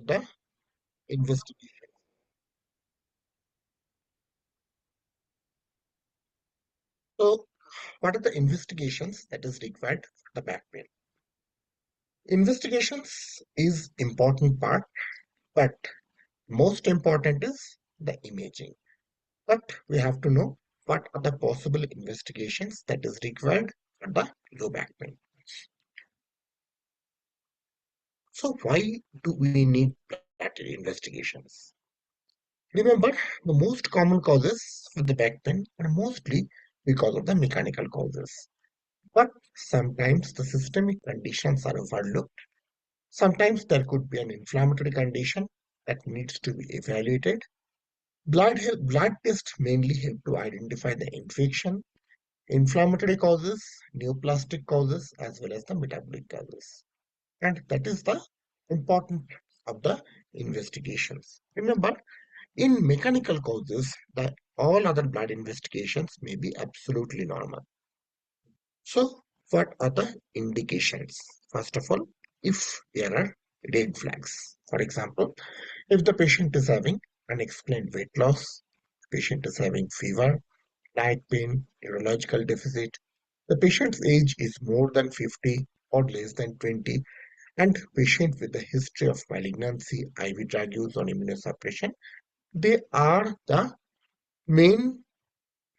the investigation. So, what are the investigations that is required for the back pain? Investigations is important part, but most important is the imaging. But we have to know what are the possible investigations that is required for the low back pain. So why do we need pediatric investigations? Remember, the most common causes for the back pain are mostly because of the mechanical causes. But sometimes the systemic conditions are overlooked. Sometimes there could be an inflammatory condition that needs to be evaluated. Blood tests mainly help to identify the infection, inflammatory causes, neoplastic causes, as well as the metabolic causes. And that is the important of the investigations. Remember, in mechanical causes, the all other blood investigations may be absolutely normal. So, what are the indications? First of all, if there are red flags, for example, if the patient is having unexplained weight loss, patient is having fever, night pain, neurological deficit, the patient's age is more than 50 or less than 20, and patient with a history of malignancy, IV drug use, or immunosuppression, they are the main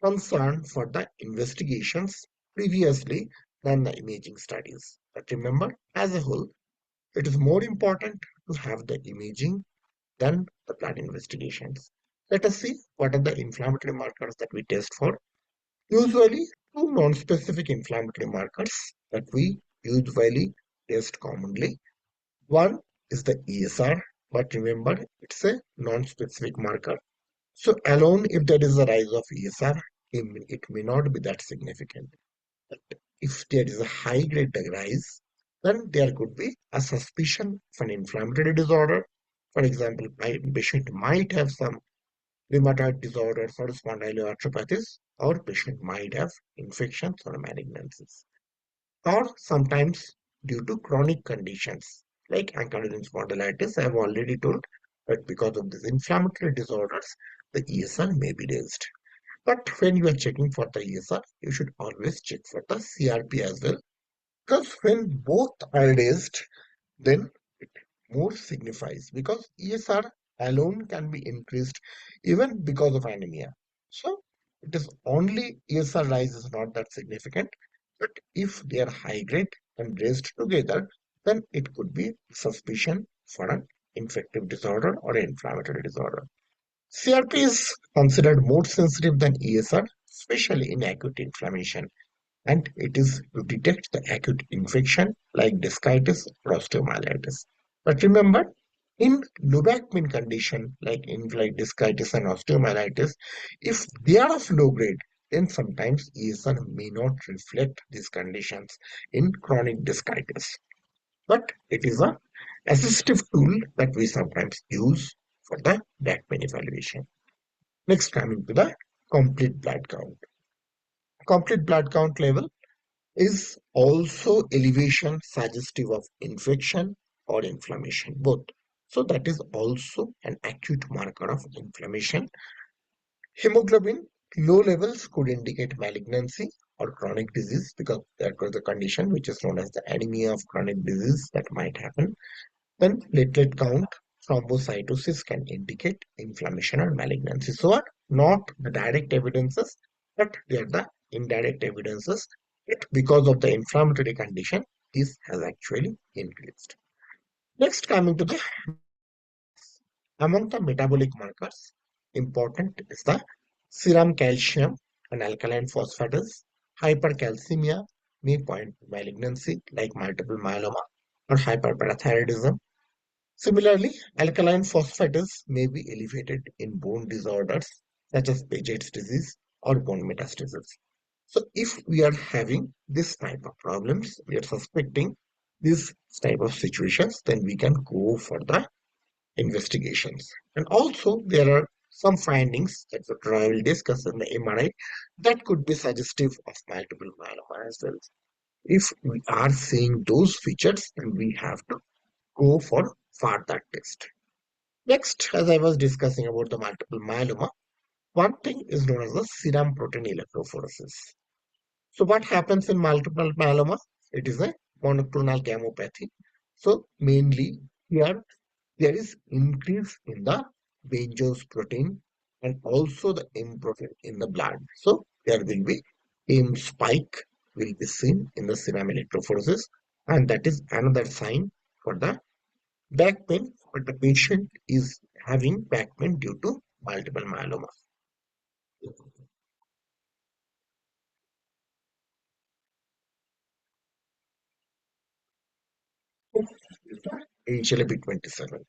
concern for the investigations previously than the imaging studies. But remember, as a whole, it is more important to have the imaging than the blood investigations. Let us see what are the inflammatory markers that we test for. Usually, two non-specific inflammatory markers that we usually test commonly. One is the ESR, but remember, it's a non-specific marker. So alone, if there is a rise of ESR, it may not be that significant. But if there is a high grade rise, then there could be a suspicion of an inflammatory disorder. For example, a patient might have some rheumatoid disorders or spondyloarthropathies, or patient might have infections or malignancies. Or sometimes due to chronic conditions like ankylosing spondylitis, I have already told that because of these inflammatory disorders, the ESR may be raised. But when you are checking for the ESR, you should always check for the CRP as well. Because when both are raised, then it more signifies because ESR alone can be increased even because of anemia. So it is only ESR rise is not that significant, but if they are high grade and raised together, then it could be suspicion for an infective disorder or an inflammatory disorder. CRP is considered more sensitive than ESR, especially in acute inflammation, and it is to detect the acute infection like discitis or osteomyelitis. But remember, in low back pain condition like discitis and osteomyelitis, if they are of low grade, then sometimes ESR may not reflect these conditions in chronic discitis. But it is a assistive tool that we sometimes use for the back pain evaluation. Next, coming to the complete blood count. Complete blood count level is also elevation suggestive of infection or inflammation, both. So that is also an acute marker of inflammation. Hemoglobin low levels could indicate malignancy or chronic disease because that was the condition which is known as the anemia of chronic disease that might happen. Then platelet count, thrombocytosis can indicate inflammation or malignancy. So are not the direct evidences, but they are the indirect evidences that because of the inflammatory condition, this has actually increased. Next, coming to the among the metabolic markers, important is the serum calcium and alkaline phosphatase. Hypercalcemia may point to malignancy like multiple myeloma or hyperparathyroidism. Similarly, alkaline phosphatase may be elevated in bone disorders such as Paget's disease or bone metastasis. So, if we are having this type of problems, we are suspecting this type of situations, then we can go for the investigations. And also, there are some findings that I will discuss in the MRI that could be suggestive of multiple myeloma as well. If we are seeing those features, then we have to go for for that test. Next, as I was discussing about the multiple myeloma, one thing is known as the serum protein electrophoresis. So what happens in multiple myeloma? It is a monoclonal gammopathy. So mainly here there is increase in the benzoate protein and also the M protein in the blood. So there will be M spike will be seen in the serum electrophoresis, and that is another sign for the back pain, but the patient is having back pain due to multiple myeloma. HLA-B27.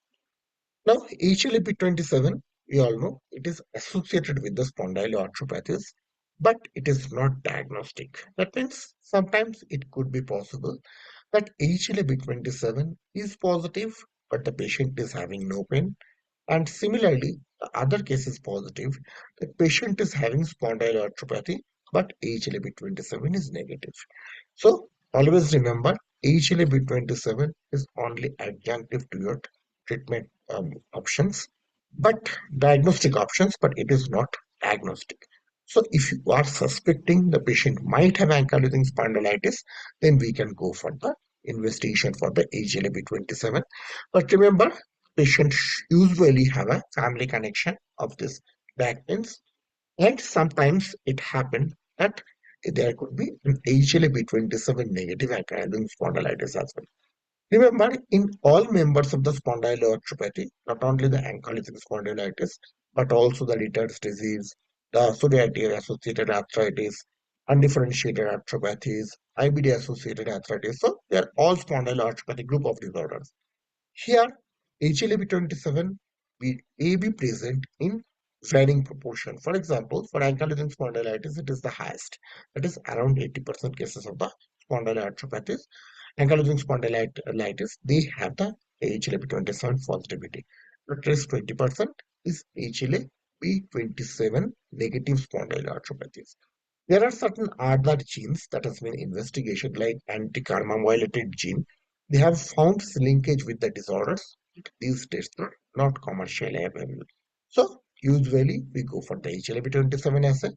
Now, HLA-B27, we all know it is associated with the spondyloarthropathies, but it is not diagnostic. That means sometimes it could be possible that HLA-B27 is positive, but the patient is having no pain. And similarly, the other case is positive. The patient is having spondyloarthropathy, but HLA-B27 is negative. So always remember, HLA-B27 is only adjunctive to your treatment options, but diagnostic options, but it is not diagnostic. So if you are suspecting the patient might have ankylosing spondylitis, then we can go for the investigation for the HLA-B27. But remember, patients usually have a family connection of this back pains, and sometimes it happened that there could be an HLA-B27 negative ankylosing spondylitis as well. Remember, in all members of the spondyloarthropathy, not only the ankylosing spondylitis, but also the Retard's disease, the psoriatic-associated arthritis, undifferentiated arthropathies, IBD-associated arthritis. So they are all spondyloarthropathic group of disorders. Here, HLA-B27 may be present in varying proportion. For example, for ankylosing spondylitis, it is the highest. That is around 80% cases of the spondyloarthropathies. Ankylosing spondylitis, they have the HLA-B27 positivity. But rest 20% is HLA-B27 negative spondyloarthropathies. There are certain other genes that has been investigated, like anti-karma-violated gene. They have found linkage with the disorders. These tests are not commercially available. So usually we go for the HLA-B27 assay,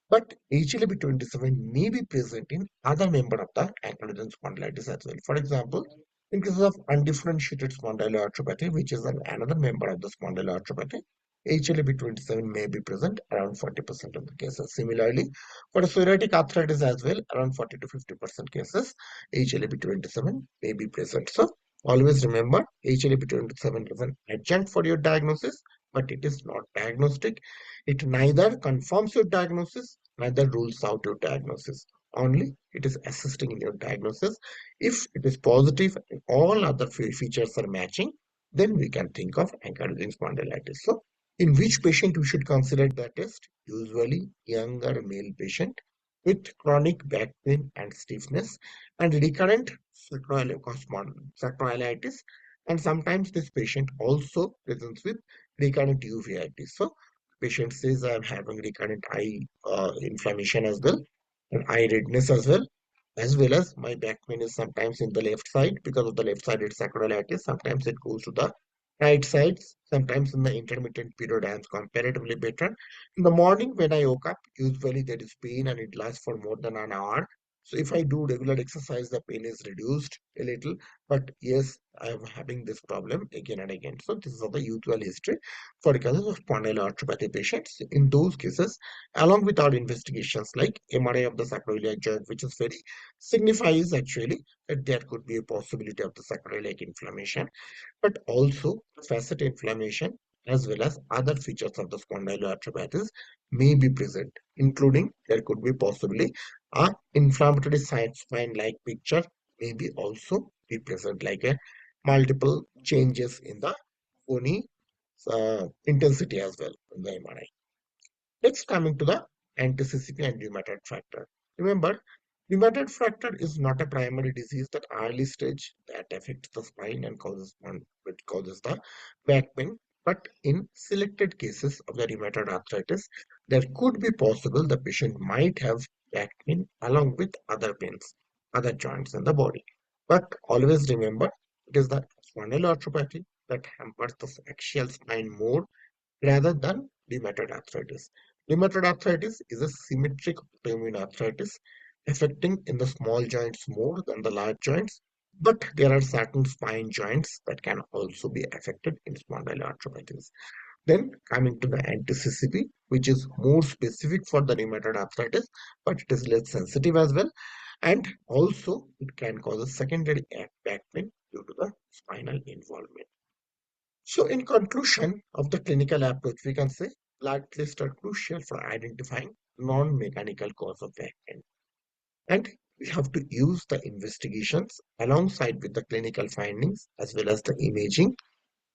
but HLA-B27 may be present in other member of the ankylosing spondylitis as well. For example, in cases of undifferentiated spondyloarthropathy, which is another member of the spondyloarthropathy, HLA-B27 may be present around 40% of the cases. Similarly, for psoriatic arthritis as well, around 40 to 50% cases, HLA-B27 may be present. So always remember, HLA-B27 is an adjunct for your diagnosis, but it is not diagnostic. It neither confirms your diagnosis, neither rules out your diagnosis. Only it is assisting in your diagnosis. If it is positive and all other features are matching, then we can think of ankylosing spondylitis. So in which patient we should consider the test? Usually younger male patient with chronic back pain and stiffness and recurrent sacroiliitis, and sometimes this patient also presents with recurrent uveitis. So patient says I am having recurrent eye inflammation as well and eye redness as well as my back pain is sometimes in the left side because of the left-sided sacroiliitis. Sometimes it goes to the right sides, sometimes in the intermittent period I am comparatively better. In the morning when I woke up, usually there is pain and it lasts for more than an hour. So if I do regular exercise, the pain is reduced a little. But yes, I am having this problem again and again. So this is the usual history for cases of spondyloarthropathy patients. In those cases, along with our investigations like MRI of the sacroiliac joint, which is very signifies actually that there could be a possibility of the sacroiliac inflammation, but also facet inflammation as well as other features of the spondyloarthropathies may be present, including there could be possibly a inflammatory spine-like picture may be also be present, like a multiple changes in the bony intensity as well in the MRI. Next, coming to the anti-CCP and rheumatoid factor. Remember, rheumatoid factor is not a primary disease at early stage that affects the spine and which causes the back pain. But in selected cases of the rheumatoid arthritis, there could be possible the patient might have back pain along with other pains, other joints in the body. But always remember, it is the spondyloarthropathy, that hampers the axial spine more rather than rheumatoid arthritis. Rheumatoid arthritis is a symmetric autoimmune arthritis affecting in the small joints more than the large joints, but there are certain spine joints that can also be affected in spondyloarthritis. Then coming to the anti-CCP, which is more specific for the rheumatoid arthritis, but it is less sensitive as well, and also it can cause a secondary back pain due to the spinal involvement. So, in conclusion of the clinical approach, we can say blood tests are crucial for identifying non-mechanical cause of back pain. And we have to use the investigations alongside with the clinical findings as well as the imaging,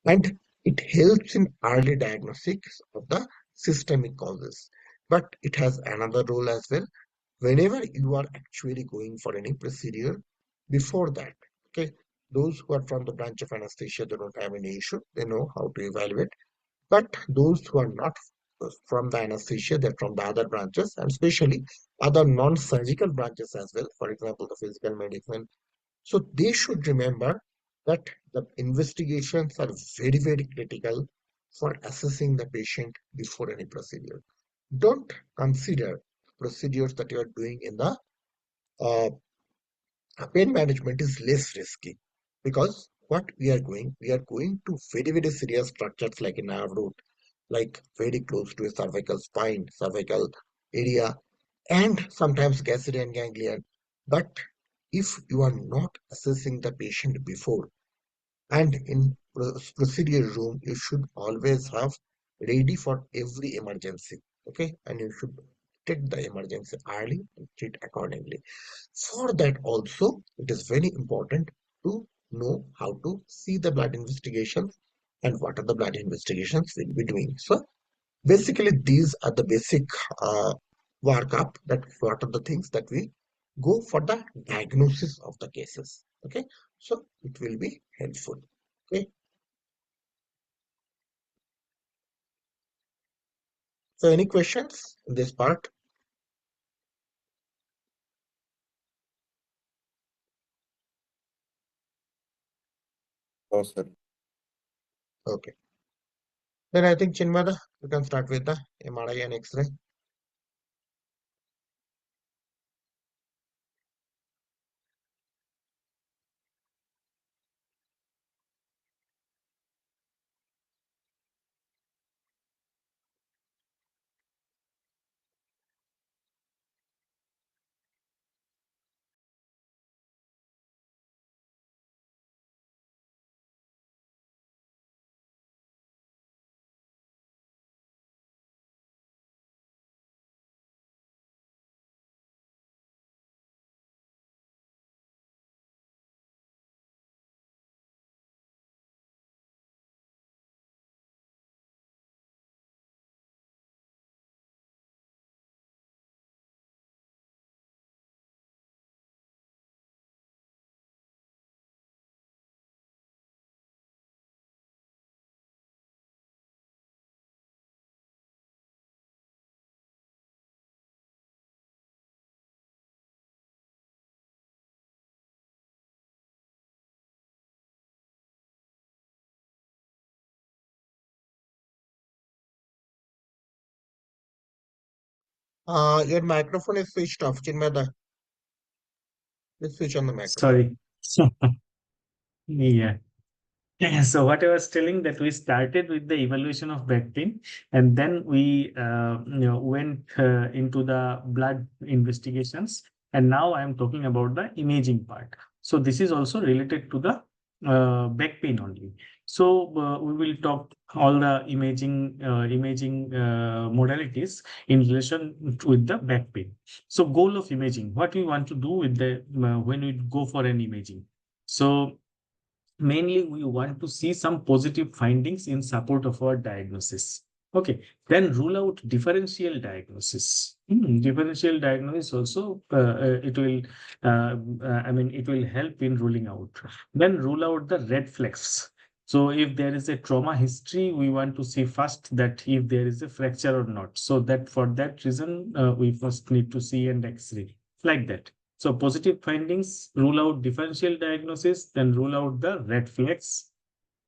and it helps in early diagnostics of the systemic causes. But it has another role as well. Whenever you are actually going for any procedure, before that, okay, those who are from the branch of anesthesia, they don't have any issue. They know how to evaluate. But those who are not from the anesthesia, they're from the other branches, and especially other non-surgical branches as well. For example, the physical medicine, so they should remember that the investigations are very, very critical for assessing the patient before any procedure. Don't consider procedures that you are doing in the uh, pain management is less risky, because what we are going to very, very serious structures like a nerve root, like very close to a cervical spine, cervical area, and sometimes gastric ganglion. But if you are not assessing the patient before, and in procedure room, you should always have ready for every emergency. Okay, and you should take the emergency early and treat accordingly. For that also, it is very important to know how to see the blood investigations and what are the blood investigations we'll be doing. So basically, these are the basic uh, workup, that what are the things that we go for the diagnosis of the cases. Okay, so it will be helpful. Okay, so any questions in this part? Oh, sir. Okay, then I think Chinmada, you can start with the MRI and X-ray. Your microphone is switched off, Chinmada. Please switch on the microphone. Sorry. Yeah. Yeah, so what I was telling that we started with the evaluation of back pain, and then we went into the blood investigations, and now I am talking about the imaging part. So this is also related to the back pain only. So we will talk all the imaging modalities in relation with the back pain. So goal of imaging, what we want to do with the when we go for an imaging. So mainly we want to see some positive findings in support of our diagnosis. Okay, then rule out differential diagnosis. Differential diagnosis also it will I mean it will help in ruling out. Then rule out the red flags. So if there is a trauma history, we want to see first that if there is a fracture or not. So that for that reason, we first need to see an X-ray like that. So positive findings, rule out differential diagnosis, then rule out the red flags.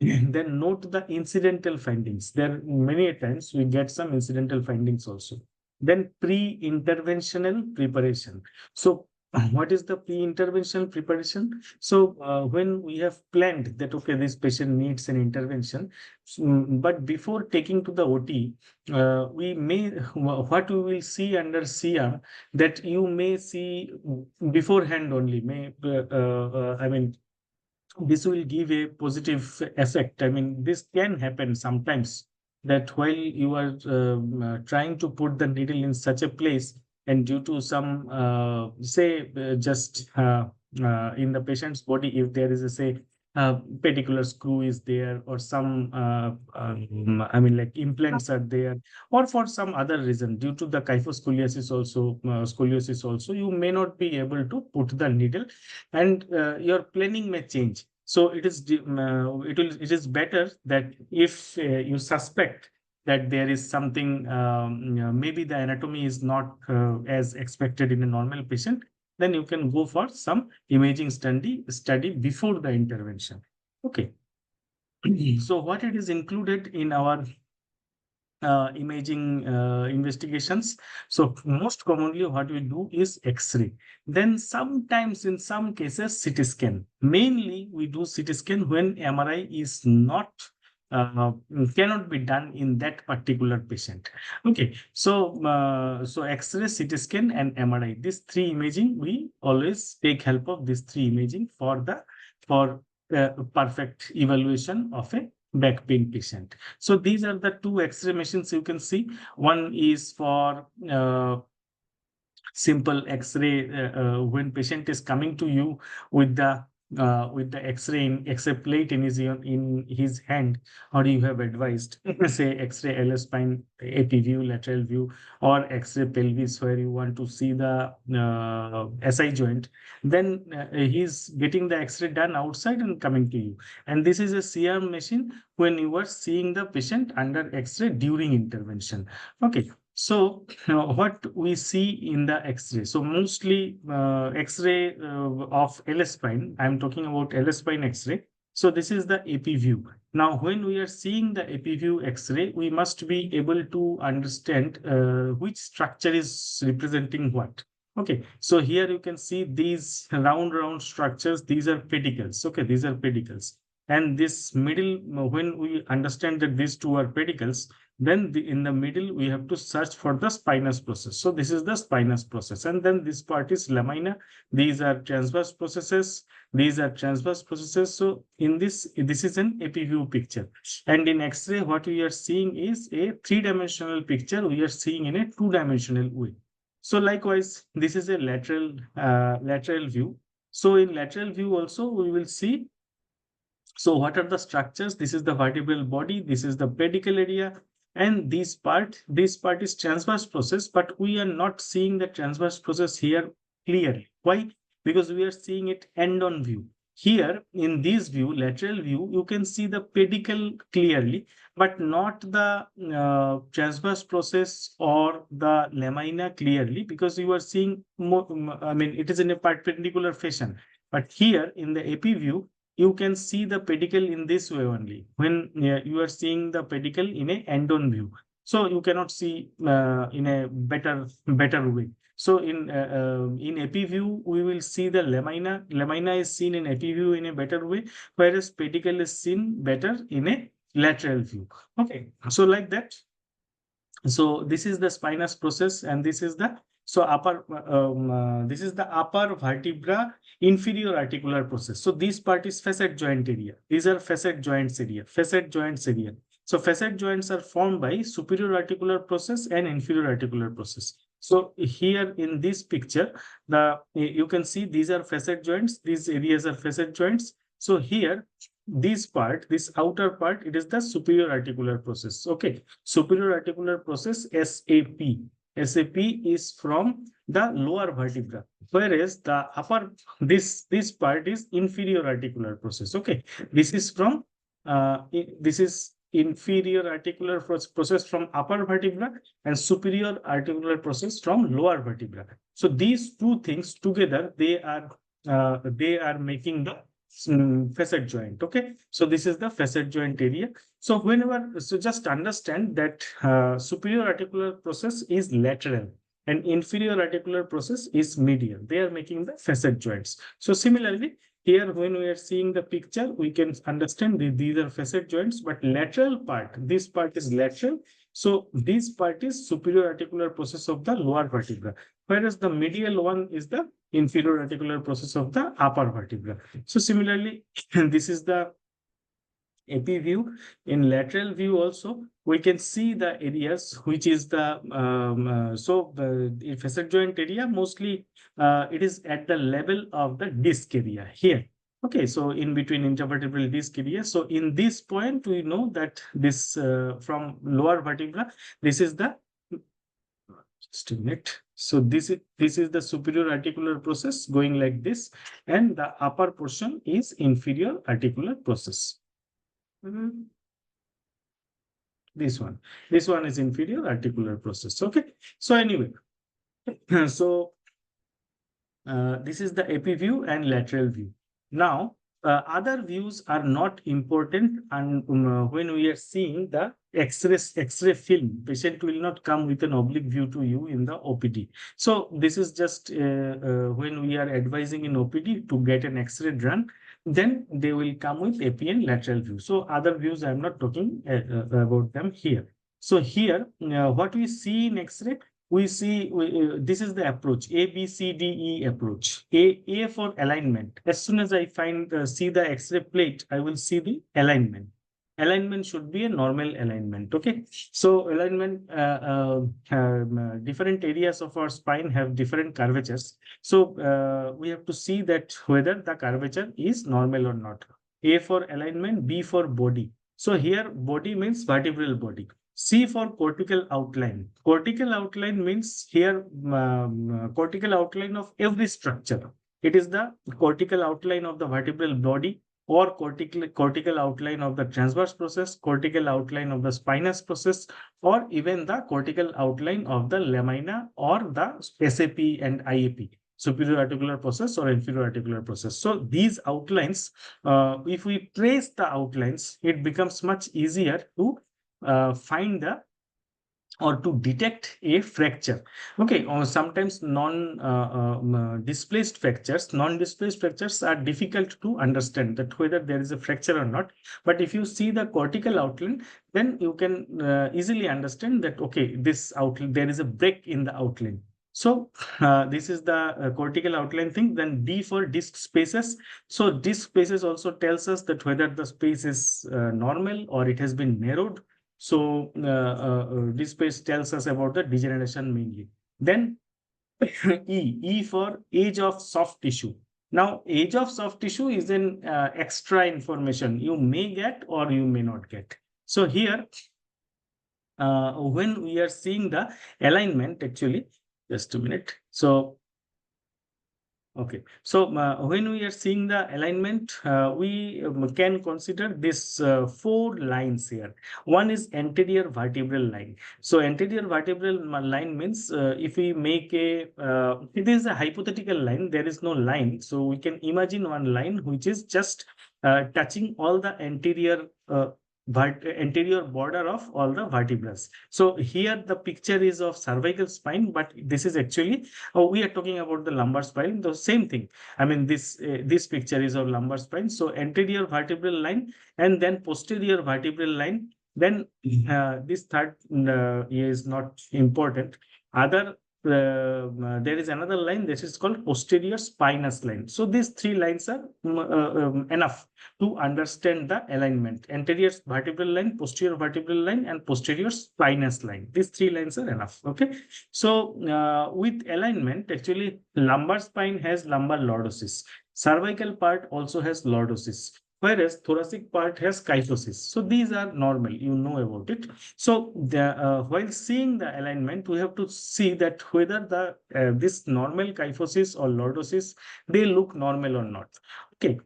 Then note the incidental findings. There many a times we get some incidental findings also. Then pre-interventional preparation. So what is the pre-interventional preparation? So when we have planned that, okay, this patient needs an intervention, but before taking to the OT, we may, what we will see under CR, that you may see beforehand only, I mean, this will give a positive effect. I mean, this can happen sometimes, that while you are trying to put the needle in such a place, and due to some, say, just in the patient's body, if there is a, say, particular screw is there, or some, I mean, like implants are there, or for some other reason, due to the scoliosis also, you may not be able to put the needle, and your planning may change. So it is better that if you suspect that there is something, maybe the anatomy is not as expected in a normal patient, then you can go for some imaging study before the intervention. Okay. So what it is included in our imaging investigations. So most commonly what we do is X-ray. Then sometimes in some cases CT scan. Mainly we do CT scan when MRI is not cannot be done in that particular patient. Okay, so so X-ray, CT scan, and MRI. These three imaging, we always take help of these three imaging for the for perfect evaluation of a back pain patient. So these are the two X-ray machines you can see. One is for simple X-ray when patient is coming to you with the X-ray plate in his hand, or you have advised say X-ray LS spine AP view, lateral view, or X-ray pelvis where you want to see the SI joint. Then he's getting the X-ray done outside and coming to you. And this is a CR machine when you are seeing the patient under X-ray during intervention. Okay. So what we see in the X-ray. So mostly X-ray of LS spine. I'm talking about LS spine X-ray. So this is the AP view. Now, when we are seeing the AP view X-ray, we must be able to understand which structure is representing what. Okay, so here you can see these round structures. These are pedicles. Okay, these are pedicles. And this middle, when we understand that these two are pedicles, then in the middle, we have to search for the spinous process. So this is the spinous process. And then this part is lamina. These are transverse processes. These are transverse processes. So in this is an AP view picture. And in X-ray, what we are seeing is a three-dimensional picture. We are seeing in a two-dimensional way. So likewise, this is a lateral view. So in lateral view also, we will see. So what are the structures? This is the vertebral body. This is the pedicle area. And this part is transverse process, but we are not seeing the transverse process here clearly. Why? Because we are seeing it end-on view. Here in this view, lateral view, you can see the pedicle clearly, but not the transverse process or the lamina clearly, because you are seeing more, I mean, it is in a perpendicular fashion. But here in the AP view, you can see the pedicle in this way only when you are seeing the pedicle in a end-on view. So you cannot see in a better way. So in AP view, we will see the lamina. Lamina is seen in AP view in a better way, whereas pedicle is seen better in a lateral view. Okay, so like that. So this is the spinous process, and this is the this is the upper vertebra inferior articular process. So this part is facet joint area. These are facet joints area. Facet joints area. So facet joints are formed by superior articular process and inferior articular process. So here in this picture, you can see these are facet joints. These areas are facet joints. So here, this part, this outer part, it is the superior articular process. Okay, superior articular process, SAP. SAP is from the lower vertebra, whereas the upper, this part is inferior articular process. Okay, this is from this is inferior articular process from upper vertebra and superior articular process from lower vertebra. So these two things together, they are making the facet joint. Okay, so this is the facet joint area. So just understand that superior articular process is lateral and inferior articular process is medial. They are making the facet joints. So similarly, here when we are seeing the picture, we can understand these are facet joints, but lateral part, this part is lateral. So this part is superior articular process of the lower vertebra, whereas the medial one is the inferior articular process of the upper vertebra. So similarly, this is the AP view. In lateral view also, we can see the areas which is the facet joint area. Mostly it is at the level of the disc area here. Okay, so in between intervertebral disc area. So in this point, we know that this from lower vertebra, this is the just a minute. So this is the superior articular process going like this, and the upper portion is inferior articular process. This one is inferior articular process. Okay, so anyway, so this is the AP view and lateral view. Now, other views are not important, and when we are seeing the X-ray film, patient will not come with an oblique view to you in the OPD. So this is just when we are advising in OPD to get an X-ray done, then they will come with AP and lateral view. So other views I am not talking about them here. So here, what we see in X-ray, we see this is the approach ABCDE approach. A for alignment. As soon as I see the X-ray plate, I will see the alignment. Alignment should be a normal alignment. Okay, so alignment, different areas of our spine have different curvatures. So we have to see that whether the curvature is normal or not. A for alignment, B for body. So here body means vertebral body. C for cortical outline. Cortical outline means here cortical outline of every structure. It is the cortical outline of the vertebral body, or cortical outline of the transverse process, cortical outline of the spinous process, or even the cortical outline of the lamina or the SAP and IAP, superior articular process or inferior articular process. So these outlines, if we trace the outlines, it becomes much easier to find the or to detect a fracture. Okay, or sometimes non-displaced fractures are difficult to understand that whether there is a fracture or not. But if you see the cortical outline, then you can easily understand that, okay, this outline, there is a break in the outline. So this is the cortical outline thing. Then D for disc spaces. So disc spaces also tells us that whether the space is normal or it has been narrowed. So this page tells us about the degeneration mainly. Then E for age of soft tissue. Now, age of soft tissue is an extra information you may get or you may not get. So here, when we are seeing the alignment, actually, just a minute. So okay, so when we are seeing the alignment, we can consider this 4 lines here. One is anterior vertebral line. So anterior vertebral line means if we make it is a hypothetical line, there is no line. So we can imagine one line which is just touching all the anterior border of all the vertebrae. So here the picture is of cervical spine, but this is actually, we are talking about the lumbar spine, the same thing. I mean, this picture is of lumbar spine. So anterior vertebral line and then posterior vertebral line. Then this third is not important. There is another line. This is called posterior spinous line. So these 3 lines are enough to understand the alignment: anterior vertebral line, posterior vertebral line, and posterior spinous line. These 3 lines are enough. Okay. So with alignment, actually, lumbar spine has lumbar lordosis. Cervical part also has lordosis, whereas thoracic part has kyphosis. So these are normal, you know about it. So while seeing the alignment, we have to see that whether the this normal kyphosis or lordosis, they look normal or not. Okay,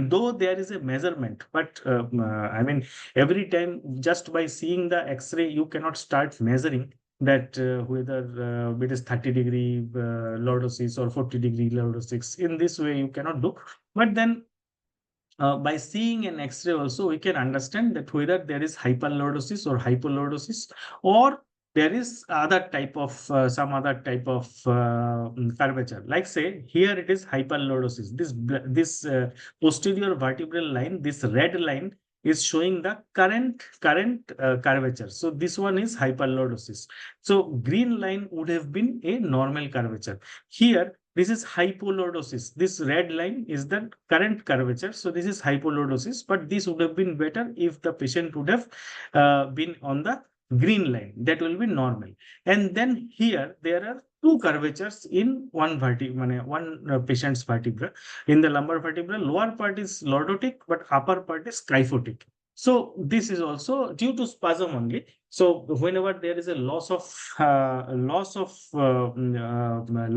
though there is a measurement, but I mean, every time just by seeing the X-ray, you cannot start measuring that whether it is 30-degree lordosis or 40-degree lordosis. In this way, you cannot do. But then by seeing an X-ray also, we can understand that whether there is hyperlordosis or hypolordosis, or there is other type of some other type of curvature. Like say here it is hyperlordosis. This posterior vertebral line, this red line is showing the current curvature. So this one is hyperlordosis. So green line would have been a normal curvature. Here this is hypolordosis. This red line is the current curvature. So this is hypolordosis, but this would have been better if the patient would have been on the green line. That will be normal. And then here there are two curvatures in one vertebra, one patient's vertebra. In the lumbar vertebra, lower part is lordotic, but upper part is kyphotic. So this is also due to spasm only. So whenever there is a loss of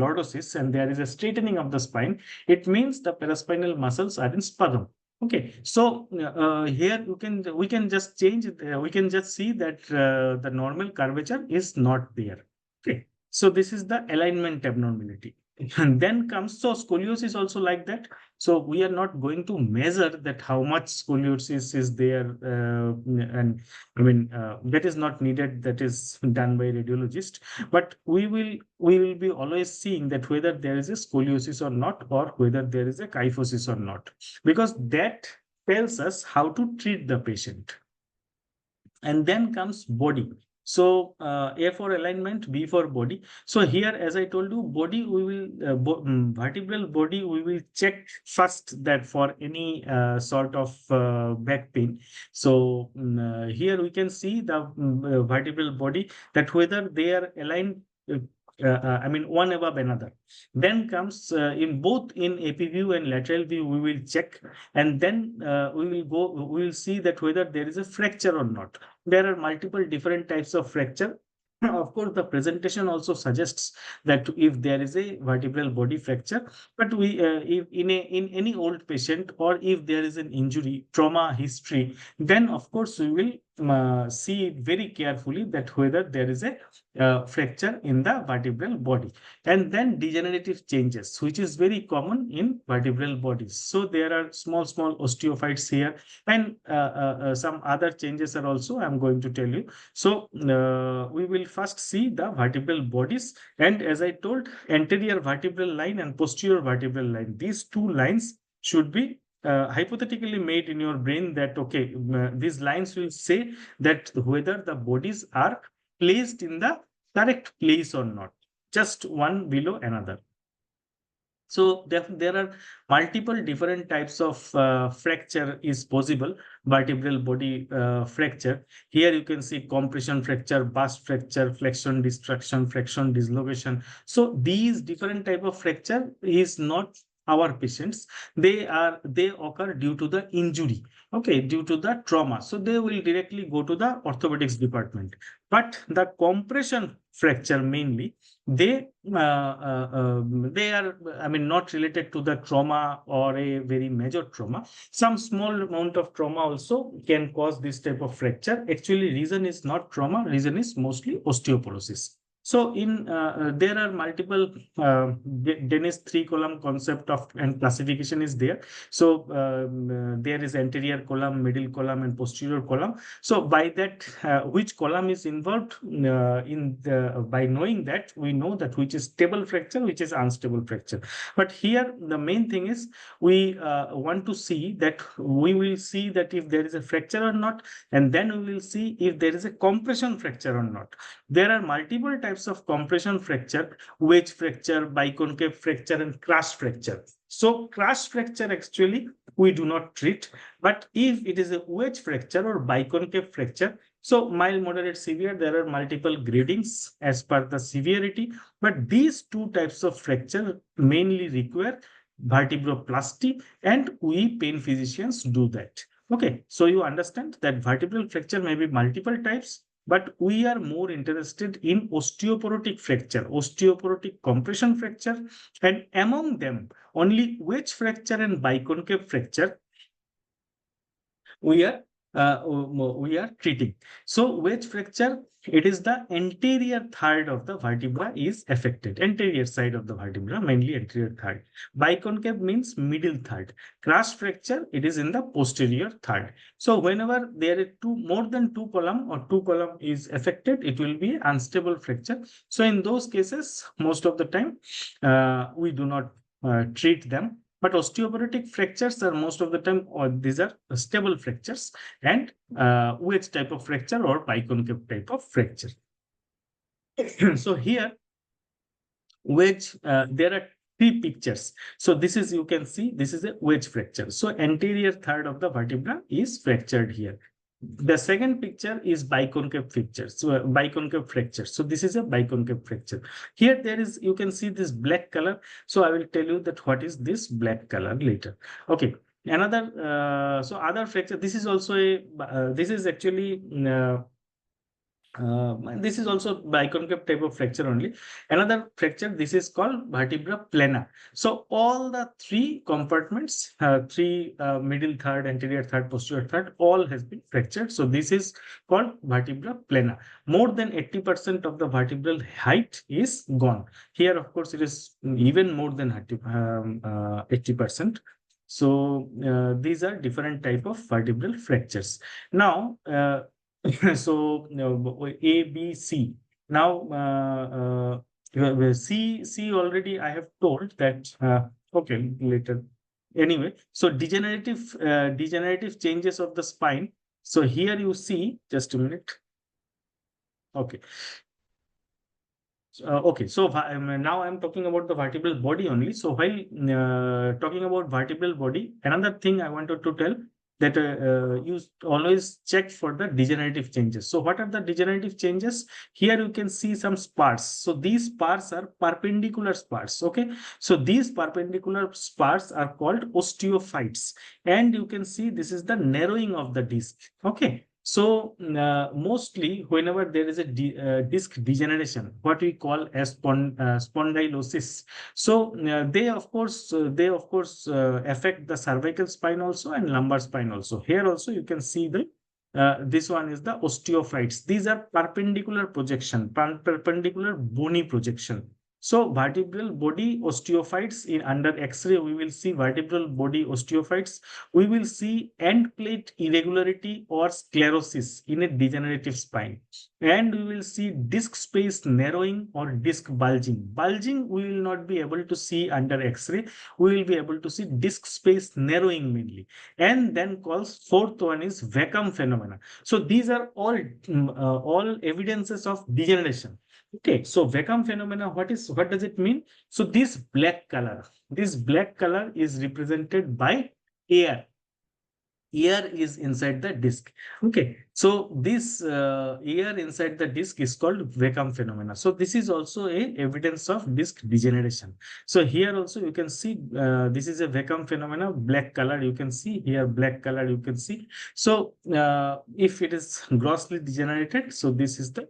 lordosis and there is a straightening of the spine, it means the paraspinal muscles are in spasm. Okay, so here we can just change we can just see that the normal curvature is not there. Okay, so this is the alignment abnormality. And then comes, so scoliosis also like that. So we are not going to measure that how much scoliosis is there, and I mean that is not needed. That is done by radiologist. But we will be always seeing that whether there is a scoliosis or not, or whether there is a kyphosis or not, because that tells us how to treat the patient. And then comes body. So A for alignment, B for body. So here, as I told you, body we will vertebral body we will check first that for any sort of back pain. So here we can see the vertebral body, that whether they are aligned. I mean, one above another. Then comes in both in AP view and lateral view, we will check, and then we will see that whether there is a fracture or not. There are multiple different types of fracture. Of course, the presentation also suggests that if there is a vertebral body fracture, but if in any old patient, or if there is an injury, trauma history, then of course we will see very carefully that whether there is a fracture in the vertebral body. And then degenerative changes, which is very common in vertebral bodies. So there are small osteophytes here, and some other changes are also I'm going to tell you. So we will first see the vertebral bodies, and as I told, anterior vertebral line and posterior vertebral line, these two lines should be hypothetically made in your brain, that okay, these lines will say that whether the bodies are placed in the correct place or not, just one below another. So there are multiple different types of fracture is possible, vertebral body fracture. Here you can see compression fracture, burst fracture, flexion destruction, flexion dislocation. So these different type of fracture is not our patients. They occur due to the injury, okay, due to the trauma. So they will directly go to the orthopedics department. But the compression fracture mainly, they are, I mean, not related to the trauma or a very major trauma. Some small amount of trauma also can cause this type of fracture. Actually, reason is not trauma, reason is mostly osteoporosis. So in there are multiple Dennis three-column concept of and classification is there. So there is anterior column, middle column, and posterior column. So by that, which column is involved in the, by knowing that, we know that which is stable fracture, which is unstable fracture. But here the main thing is we want to see that, we will see that if there is a fracture or not, and then we will see if there is a compression fracture or not. There are multiple types of compression fracture: wedge fracture, biconcave fracture, and crush fracture. So crush fracture actually we do not treat, but if it is a wedge fracture or biconcave fracture, so mild, moderate, severe, there are multiple gradings as per the severity. But these two types of fracture mainly require vertebroplasty, and we pain physicians do that. Okay, so you understand that vertebral fracture may be multiple types, but we are more interested in osteoporotic fracture, osteoporotic compression fracture, and among them, only wedge fracture and biconcave fracture we are we are treating. So wedge fracture, it is the anterior third of the vertebra is affected. Anterior side of the vertebra, mainly anterior third. Biconcave means middle third. Crush fracture, it is in the posterior third. So whenever there are more than two column or two column is affected, it will be unstable fracture. So in those cases, most of the time, we do not treat them. But osteoporotic fractures are most of the time, or these are stable fractures, and wedge type of fracture or biconcave type of fracture. So here, wedge, there are three pictures. So this is, you can see, this is a wedge fracture. So anterior third of the vertebra is fractured here. The second picture is biconcave fracture. So biconcave fracture. So this is a biconcave fracture. Here there is, you can see this black color. So I will tell you that what is this black color later. Okay. Another, so other fracture. This is also a. This is actually. This is also biconcave type of fracture only. Another fracture, this is called vertebra plana. So all the three compartments, three middle third, anterior third, posterior third, all has been fractured. So this is called vertebra plana. More than 80% of the vertebral height is gone. Here, of course, it is even more than 80%. So these are different type of vertebral fractures. Now, so A, B, C. Now C already I have told that. Okay, later. Anyway, so degenerative changes of the spine. So here you see, just a minute. Okay. Okay, so now I'm talking about the vertebral body only. So while talking about vertebral body, another thing I wanted to tell that you always check for the degenerative changes. So what are the degenerative changes? Here you can see some spars. So these spars are perpendicular spars. Okay, so these perpendicular spars are called osteophytes, and you can see this is the narrowing of the disc. Okay. So mostly whenever there is a disc degeneration, what we call as spondylosis. So they of course affect the cervical spine also and lumbar spine also. Here also you can see the this one is the osteophytes. These are perpendicular projection, perpendicular bony projection. So vertebral body osteophytes in under X-ray, we will see vertebral body osteophytes. We will see end plate irregularity or sclerosis in a degenerative spine. And we will see disc space narrowing or disc bulging. Bulging we will not be able to see under X-ray. We will be able to see disc space narrowing mainly. And then calls fourth one is vacuum phenomena. So these are all evidences of degeneration. Okay, so vacuum phenomena, what does it mean? So this black color is represented by air. Air is inside the disc. Okay, so this air inside the disc is called vacuum phenomena. So this is also a evidence of disc degeneration. So here also you can see this is a vacuum phenomena, black color you can see here, black color you can see. So if it is grossly degenerated, so this is the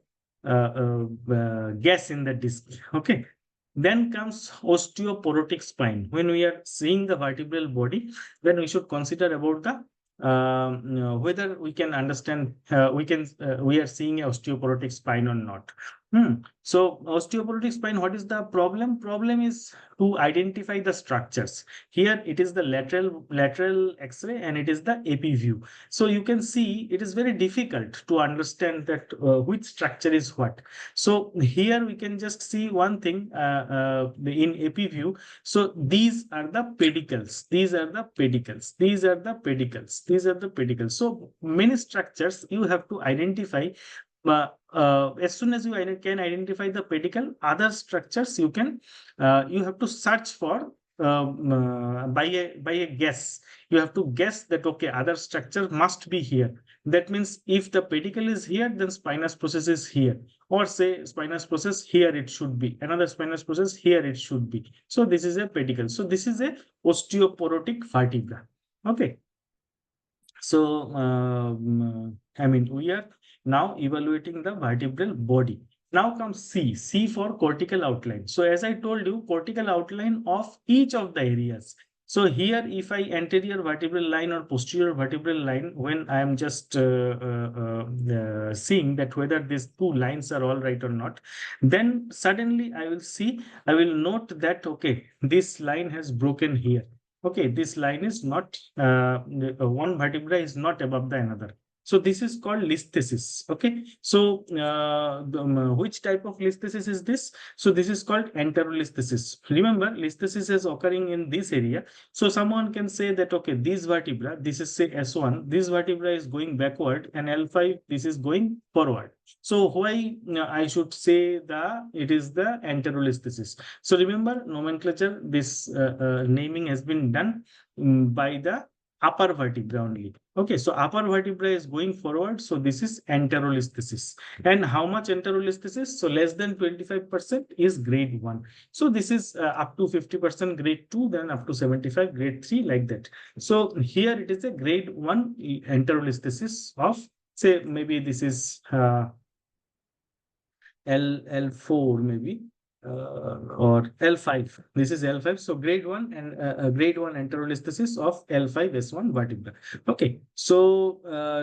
gas in the disc. Okay. Then comes osteoporotic spine. When we are seeing the vertebral body, then we should consider about the whether we can understand we are seeing a osteoporotic spine or not. So osteoporotic spine, what is the problem? Problem is to identify the structures. Here it is the lateral X-ray and it is the AP view. So you can see it is very difficult to understand that which structure is what. So here we can just see one thing in AP view. So these are the pedicles. These are the pedicles. These are the pedicles. These are the pedicles. So many structures you have to identify. As soon as you can identify the pedicle, other structures you can you have to search for by a guess. You have to guess that okay, other structure must be here. That means if the pedicle is here, then spinous process is here, or say spinous process here it should be. Another spinous process here it should be. So this is a pedicle. So this is a osteoporotic vertebra. Okay. So I mean we are now evaluating the vertebral body. Now comes C for cortical outline. So as I told you, cortical outline of each of the areas. So here, if I anterior vertebral line or posterior vertebral line, when I am just seeing that whether these two lines are all right or not, then suddenly I will note that, okay, this line has broken here. Okay, this line is not, one vertebra is not above the another. So this is called listhesis. Okay. So which type of listhesis is this? So this is called anterolisthesis. Remember, listhesis is occurring in this area. So someone can say that, okay, this vertebra, this is say S1, this vertebra is going backward, and L5, this is going forward. So why I should say it is the anterolisthesis. So remember, nomenclature, this naming has been done by the upper vertebra only. Okay, so upper vertebra is going forward. So this is anterolisthesis. And how much anterolisthesis? So less than 25% is grade 1. So this is up to 50% grade 2, then up to 75 grade 3, like that. So here it is a grade 1 anterolisthesis of, say, maybe this is L4 maybe, or L5. This is L5. So grade 1 and grade 1 anterolisthesis of L5 S1 vertebra. Okay. So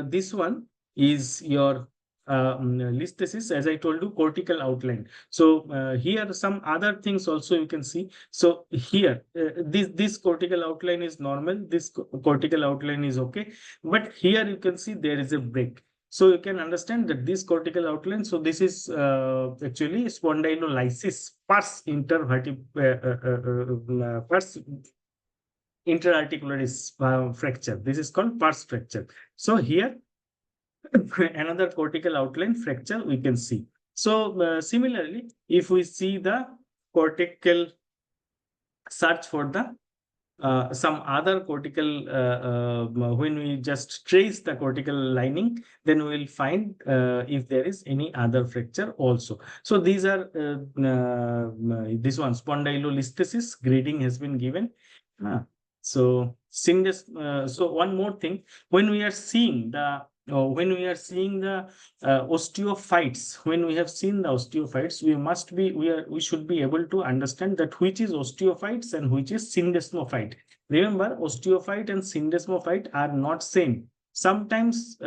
this one is your listhesis, as I told you, cortical outline. So here some other things also you can see. So here this cortical outline is normal. This cortical outline is okay. But here you can see there is a break. So you can understand that this cortical outline, so this is actually spondylolysis pars pars interarticularis fracture. This is called pars fracture. So here another cortical outline fracture we can see. So similarly, if we see the cortical, search for the some other cortical, when we just trace the cortical lining, then we will find if there is any other fracture also. So these are this one, spondylolisthesis grading has been given. So so one more thing, when we are seeing the osteophytes, when we have seen the osteophytes, we should be able to understand that which is osteophytes and which is syndesmophyte. Remember, osteophyte and syndesmophyte are not same. Sometimes we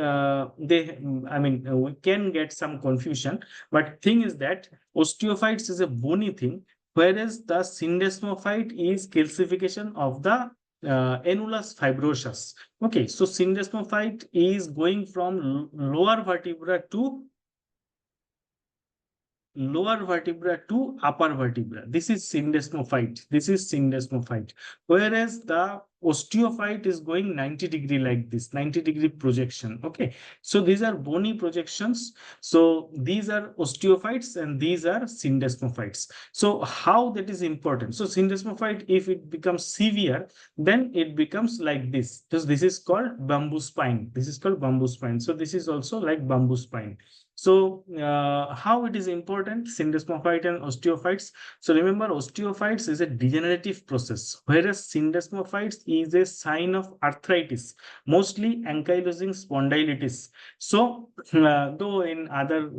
can get some confusion, but thing is that osteophytes is a bony thing, whereas the syndesmophyte is calcification of the annulus fibrosus. Okay, so syndesmophyte is going from lower vertebra to upper vertebra. This is syndesmophyte. Whereas the osteophyte is going 90-degree, like this 90-degree projection. Okay, so these are bony projections. So these are osteophytes and these are syndesmophytes. So how that is important? So syndesmophyte, if it becomes severe, then it becomes like this. So this is called bamboo spine. So this is also like bamboo spine. So how it is important, syndesmophyte and osteophytes? So remember, osteophytes is a degenerative process, whereas syndesmophytes is a sign of arthritis, mostly ankylosing spondylitis. So though in other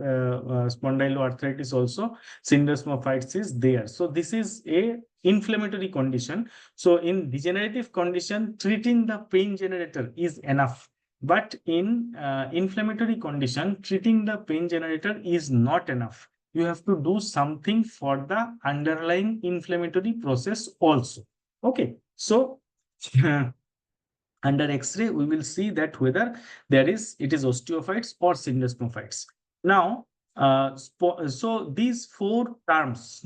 spondyloarthritis also, syndesmophytes is there. So this is a inflammatory condition. So in degenerative condition, treating the pain generator is enough. But in inflammatory condition, treating the pain generator is not enough. You have to do something for the underlying inflammatory process also. Okay, so under X-ray, we will see that whether it is osteophytes or syndesmophytes. Now, so these four terms,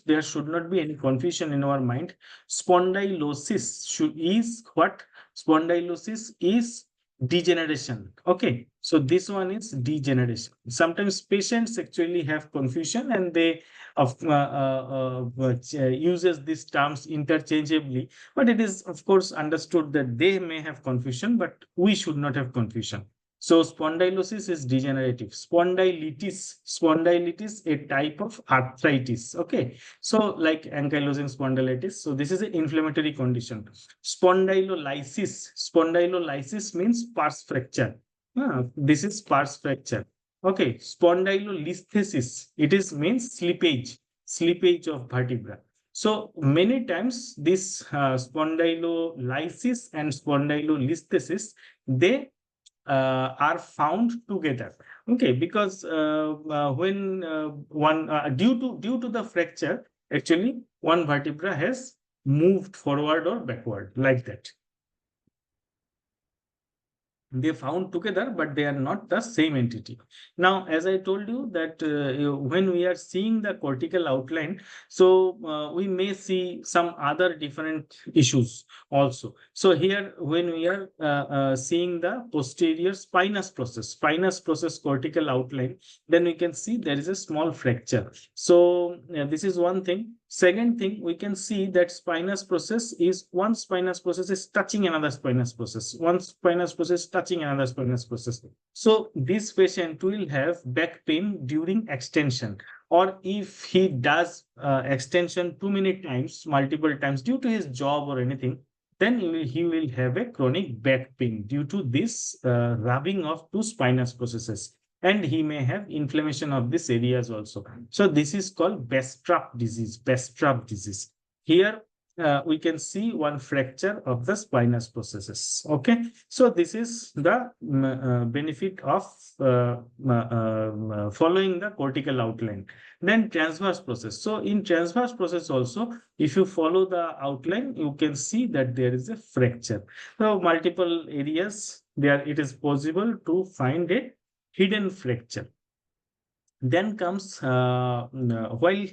there should not be any confusion in our mind. Spondylosis is what? Spondylosis is degeneration. Okay, so this one is degeneration. Sometimes patients actually have confusion and they uses these terms interchangeably, but it is of course understood that they may have confusion, but we should not have confusion. So spondylosis is degenerative. Spondylitis, a type of arthritis. Okay, so like ankylosing spondylitis. So this is an inflammatory condition. Spondylolysis means pars fracture. This is pars fracture. Okay, spondylolisthesis, it is means slippage of vertebra. So many times this spondylolysis and spondylolisthesis, they are found together. Okay, because when one due to the fracture, actually one vertebra has moved forward or backward like that. They found together, but they are not the same entity. Now, as I told you that when we are seeing the cortical outline, so we may see some other different issues also. So here, when we are seeing the posterior spinous process cortical outline, then we can see there is a small fracture. So this is one thing. Second thing, we can see that spinous process is one spinous process is touching another spinous process. One spinous process touching another spinous process. So this patient will have back pain during extension, or if he does extension too many times, multiple times due to his job or anything, then he will have a chronic back pain due to this rubbing of two spinous processes. And he may have inflammation of these areas also. So this is called Bastrop disease. Here we can see one fracture of the spinous processes. Okay, so this is the benefit of following the cortical outline. Then transverse process. So in transverse process also, if you follow the outline, you can see that there is a fracture. So multiple areas there, it is possible to find a hidden fracture. Then comes while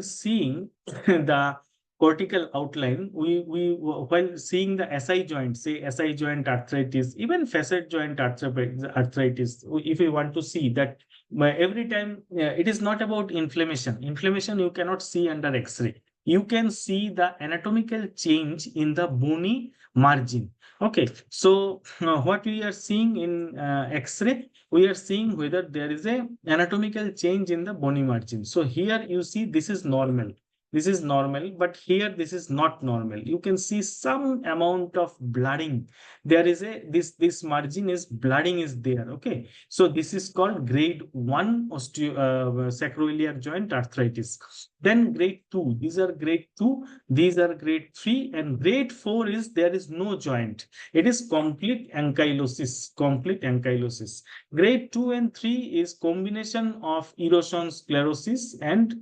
seeing the cortical outline, we while seeing the SI joint, say SI joint arthritis, even facet joint arthritis, if we want to see that every time, it is not about inflammation. Inflammation you cannot see under X-ray. You can see the anatomical change in the bony margin. Okay, so what we are seeing in X-ray, we are seeing whether there is a anatomical change in the bony margin. So here you see this is normal. This is normal, but here this is not normal. You can see some amount of blurring. There is a this margin is blurring is there. Okay, so this is called grade 1 sacroiliac joint arthritis. Then grade 2. These are grade 2. These are grade 3, and grade 4 is there is no joint. It is complete ankylosis. Complete ankylosis. Grade 2 and 3 is combination of erosion, sclerosis, and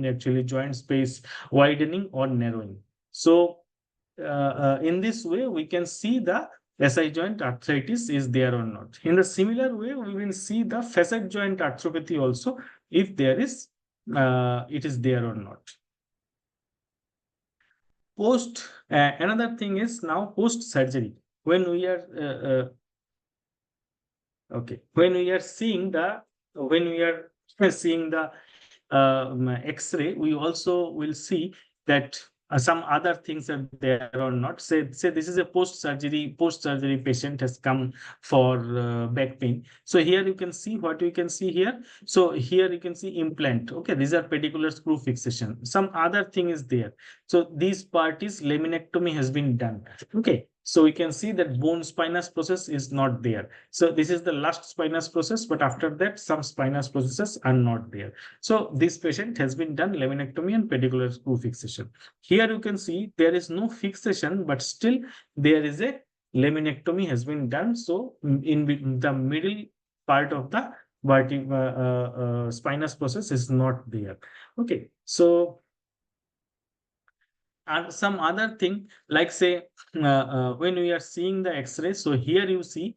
actually joint space widening or narrowing. So in this way, we can see the SI joint arthritis is there or not. In the similar way, we will see the facet joint arthropathy also, if there is, it is there or not. Another thing is now post surgery, when we are okay, when we are seeing the X-ray, we also will see that some other things are there or not. Say this is a post surgery patient has come for back pain. So here you can see what you can see here. So here you can see implant. Okay, these are pedicular screw fixation. Some other thing is there. So this part is laminectomy has been done. Okay, so we can see that bone spinous process is not there. So this is the last spinous process, but after that some spinous processes are not there. So this patient has been done laminectomy and pedicular screw fixation. Here you can see there is no fixation, but still there is a laminectomy has been done. So in the middle part of the spinous process is not there. Okay, so and some other thing, like say when we are seeing the X-ray, so here you see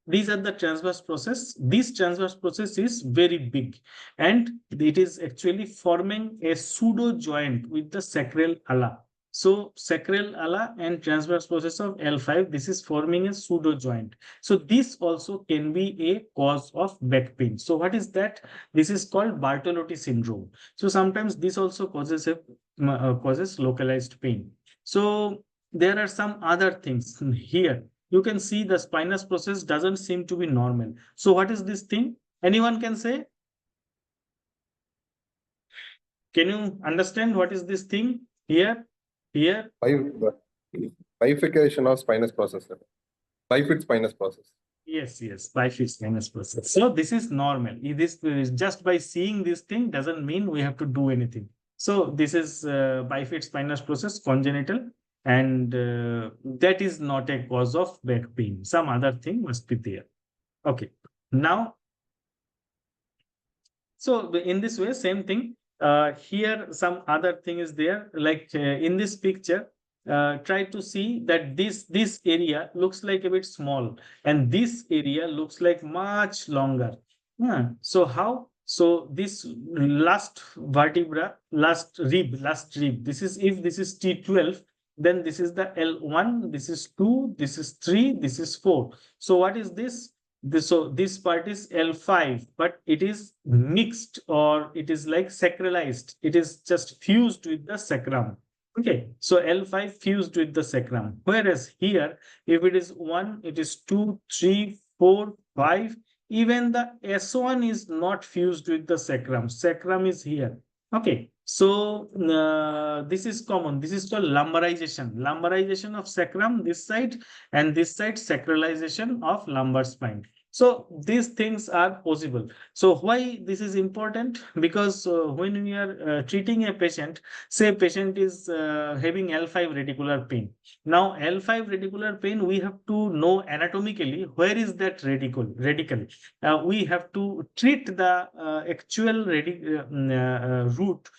these are the transverse process. This transverse process is very big, and it is actually forming a pseudo joint with the sacral ala. So sacral ala and transverse process of L5, this is forming a pseudo joint. So this also can be a cause of back pain. So what is that? This is called Bartolotti syndrome. So sometimes this also causes localized pain. So there are some other things here. You can see the spinous process doesn't seem to be normal. So what is this thing? Anyone can say? Can you understand what is this thing here? Bifurcation of spinous process, sir. Bifid spinous process. Yes, yes, bifid spinous process. So this is normal. This is just by seeing this thing doesn't mean we have to do anything. So this is bifid spinous process, congenital, and that is not a cause of back pain. Some other thing must be there. Okay. Now, so in this way, same thing. Here, some other thing is there. Like in this picture, try to see that this area looks like a bit small, and this area looks like much longer. Yeah. So how? So this last vertebra, last rib. This is if this is T12, then this is the L1. This is 2. This is 3. This is 4. So what is this? So this part is L5, but it is mixed or it is like sacralized. It is just fused with the sacrum. Okay, so L5 fused with the sacrum. Whereas here, if it is 1, it is 2, 3, 4, 5. Even the S1 is not fused with the sacrum. Sacrum is here. Okay, so this is common. This is called lumbarization. Lumbarization of sacrum this side, and this side sacralization of lumbar spine. So these things are possible. So why this is important? Because when we are treating a patient, say patient is having L5 radicular pain. Now L5 radicular pain, we have to know anatomically where is that radical. We have to treat the actual root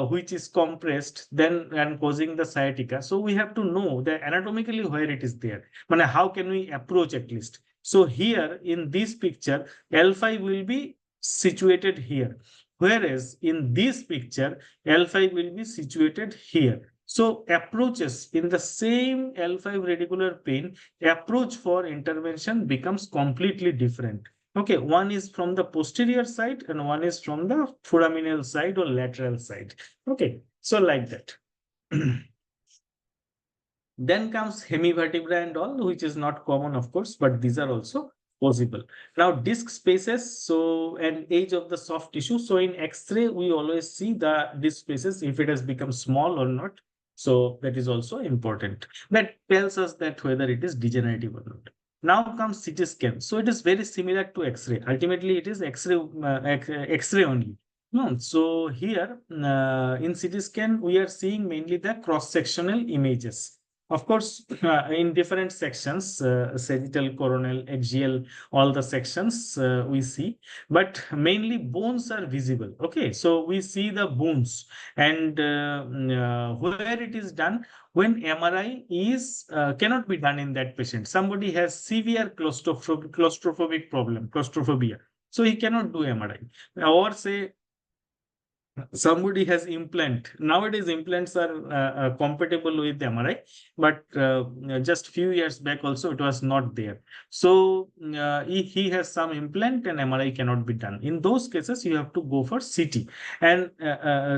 which is compressed then and causing the sciatica. So we have to know that anatomically where it is there. But how can we approach at least? So here in this picture, L5 will be situated here. Whereas in this picture, L5 will be situated here. So approaches in the same L5 radicular pain, approach for intervention becomes completely different. Okay, one is from the posterior side and one is from the foraminal side or lateral side. Okay, so like that. Then comes hemivertebra and all, which is not common, of course, but these are also possible. Now, disc spaces, so and age of the soft tissue. So in X-ray, we always see the disc spaces if it has become small or not. So that is also important. That tells us that whether it is degenerative or not. Now comes CT scan. So it is very similar to X-ray. Ultimately, it is X-ray only. No, so here in CT scan, we are seeing mainly the cross-sectional images. Of course, in different sections, sagittal, coronal, axial, all the sections we see, but mainly bones are visible. Okay, so we see the bones, and where it is done when MRI is cannot be done in that patient. Somebody has severe claustrophobic problem, claustrophobia, so he cannot do MRI. Or say somebody has implant. Nowadays implants are compatible with MRI, but just few years back also it was not there. So he has some implant and MRI cannot be done. In those cases you have to go for CT, and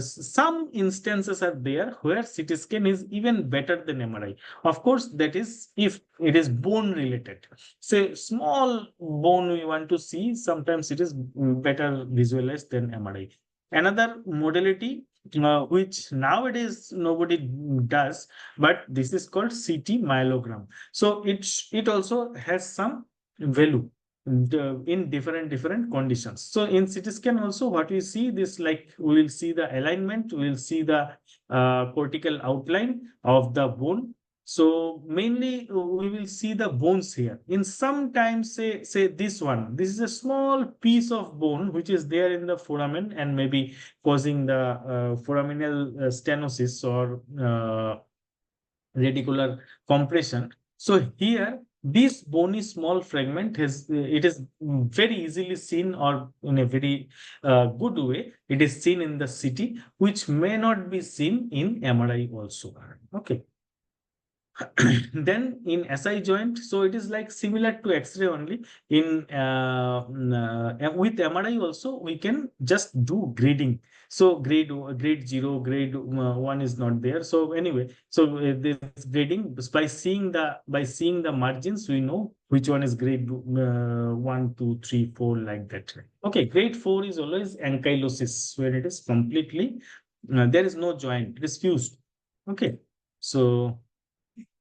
some instances are there where CT scan is even better than MRI. Of course, that is if it is bone related. Say small bone we want to see, sometimes it is better visualized than MRI. Another modality which nowadays nobody does, but this is called CT myelogram. So it also has some value in different conditions. So in CT scan also what we see this, like we will see the alignment, we will see the cortical outline of the bone. So mainly we will see the bones here. In sometimes say this one, this is a small piece of bone which is there in the foramen and maybe causing the foraminal stenosis or radicular compression. So here this bony small fragment has it is very easily seen, or in a very good way it is seen in the CT, which may not be seen in MRI also. Okay. Then in SI joint, so it is like similar to X-ray only. In with MRI also we can just do grading. So grade 0, grade 1 is not there. So anyway, so this grading by seeing the margins, we know which one is grade 1, 2, 3, 4, like that. Okay, grade 4 is always ankylosis, when it is completely there is no joint, it is fused. Okay, so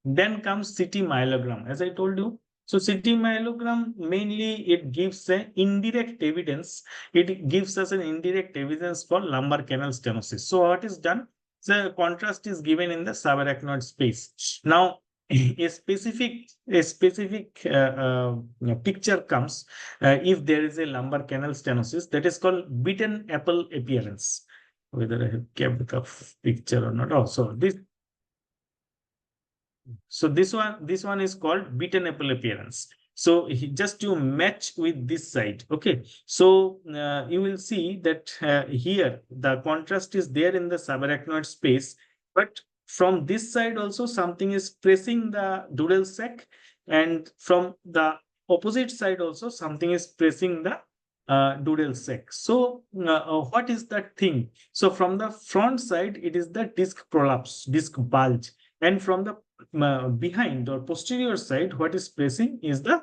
then comes CT myelogram. As I told you, So CT myelogram mainly it gives an indirect evidence. It gives us an indirect evidence for lumbar canal stenosis. So what is done? The contrast is given in the subarachnoid space. Now a specific picture comes if there is a lumbar canal stenosis, that is called beaten apple appearance. Whether I have kept the picture or not. Oh, this one is called beaten apple appearance. So just to match with this side, okay. So you will see that here the contrast is there in the subarachnoid space, but from this side also something is pressing the dural sac, and from the opposite side also something is pressing the dural sac. So what is that thing? So from the front side it is the disc prolapse, disc bulge, and from the behind or posterior side, what is pressing is the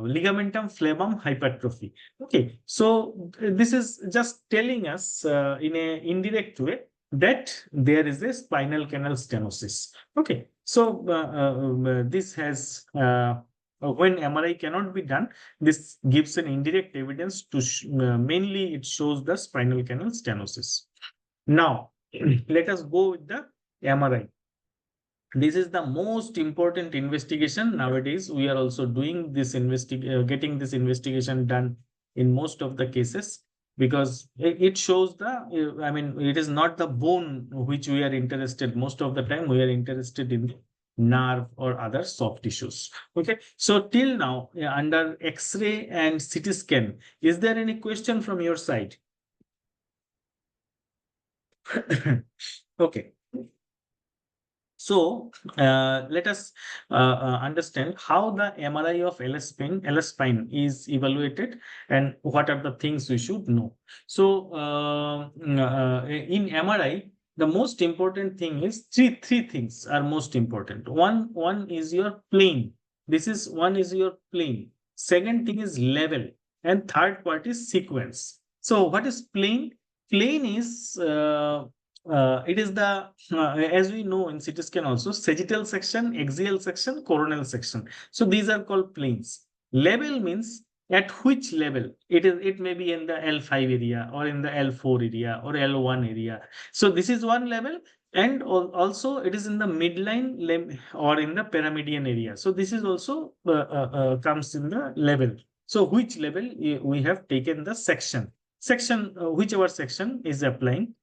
ligamentum flavum hypertrophy. Okay, so this is just telling us in a indirect way that there is a spinal canal stenosis. Okay, so this has when MRI cannot be done, this gives an indirect evidence to mainly it shows the spinal canal stenosis. Now let us go with the MRI. This is the most important investigation nowadays. We are also doing this getting this investigation done in most of the cases, because it shows the I mean, it is not the bone which we are interested. Most of the time we are interested in nerve or other soft tissues. Okay, so till now under X-ray and CT scan, is there any question from your side? Okay. So let us understand how the MRI of LS spine is evaluated and what are the things we should know. So in MRI, the most important thing is three things are most important. One is your plane. One is your plane. Second thing is level, and third part is sequence. So what is plane? Plane is it is the as we know in CT scan also, sagittal section, axial section, coronal section. So these are called planes. Level means at which level it is. It may be in the L5 area or in the L4 area or L1 area. So this is one level, and also it is in the midline or in the paramedian area. So this is also comes in the level. So which level we have taken the section, whichever section is applying.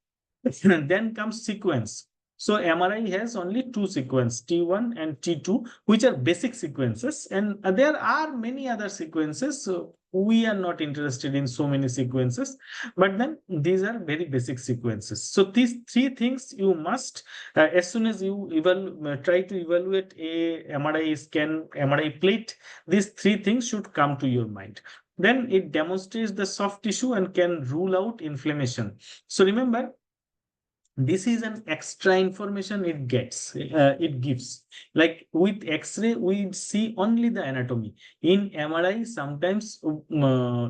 Then comes sequence. So MRI has only two sequences, T1 and T2, which are basic sequences. And there are many other sequences. So we are not interested in so many sequences, but then these are very basic sequences. So these three things you must, as soon as you try to evaluate a MRI scan, MRI plate, these three things should come to your mind. Then it demonstrates the soft tissue and can rule out inflammation. So remember, this is an extra information it gives. Like with X-ray we see only the anatomy. In MRI sometimes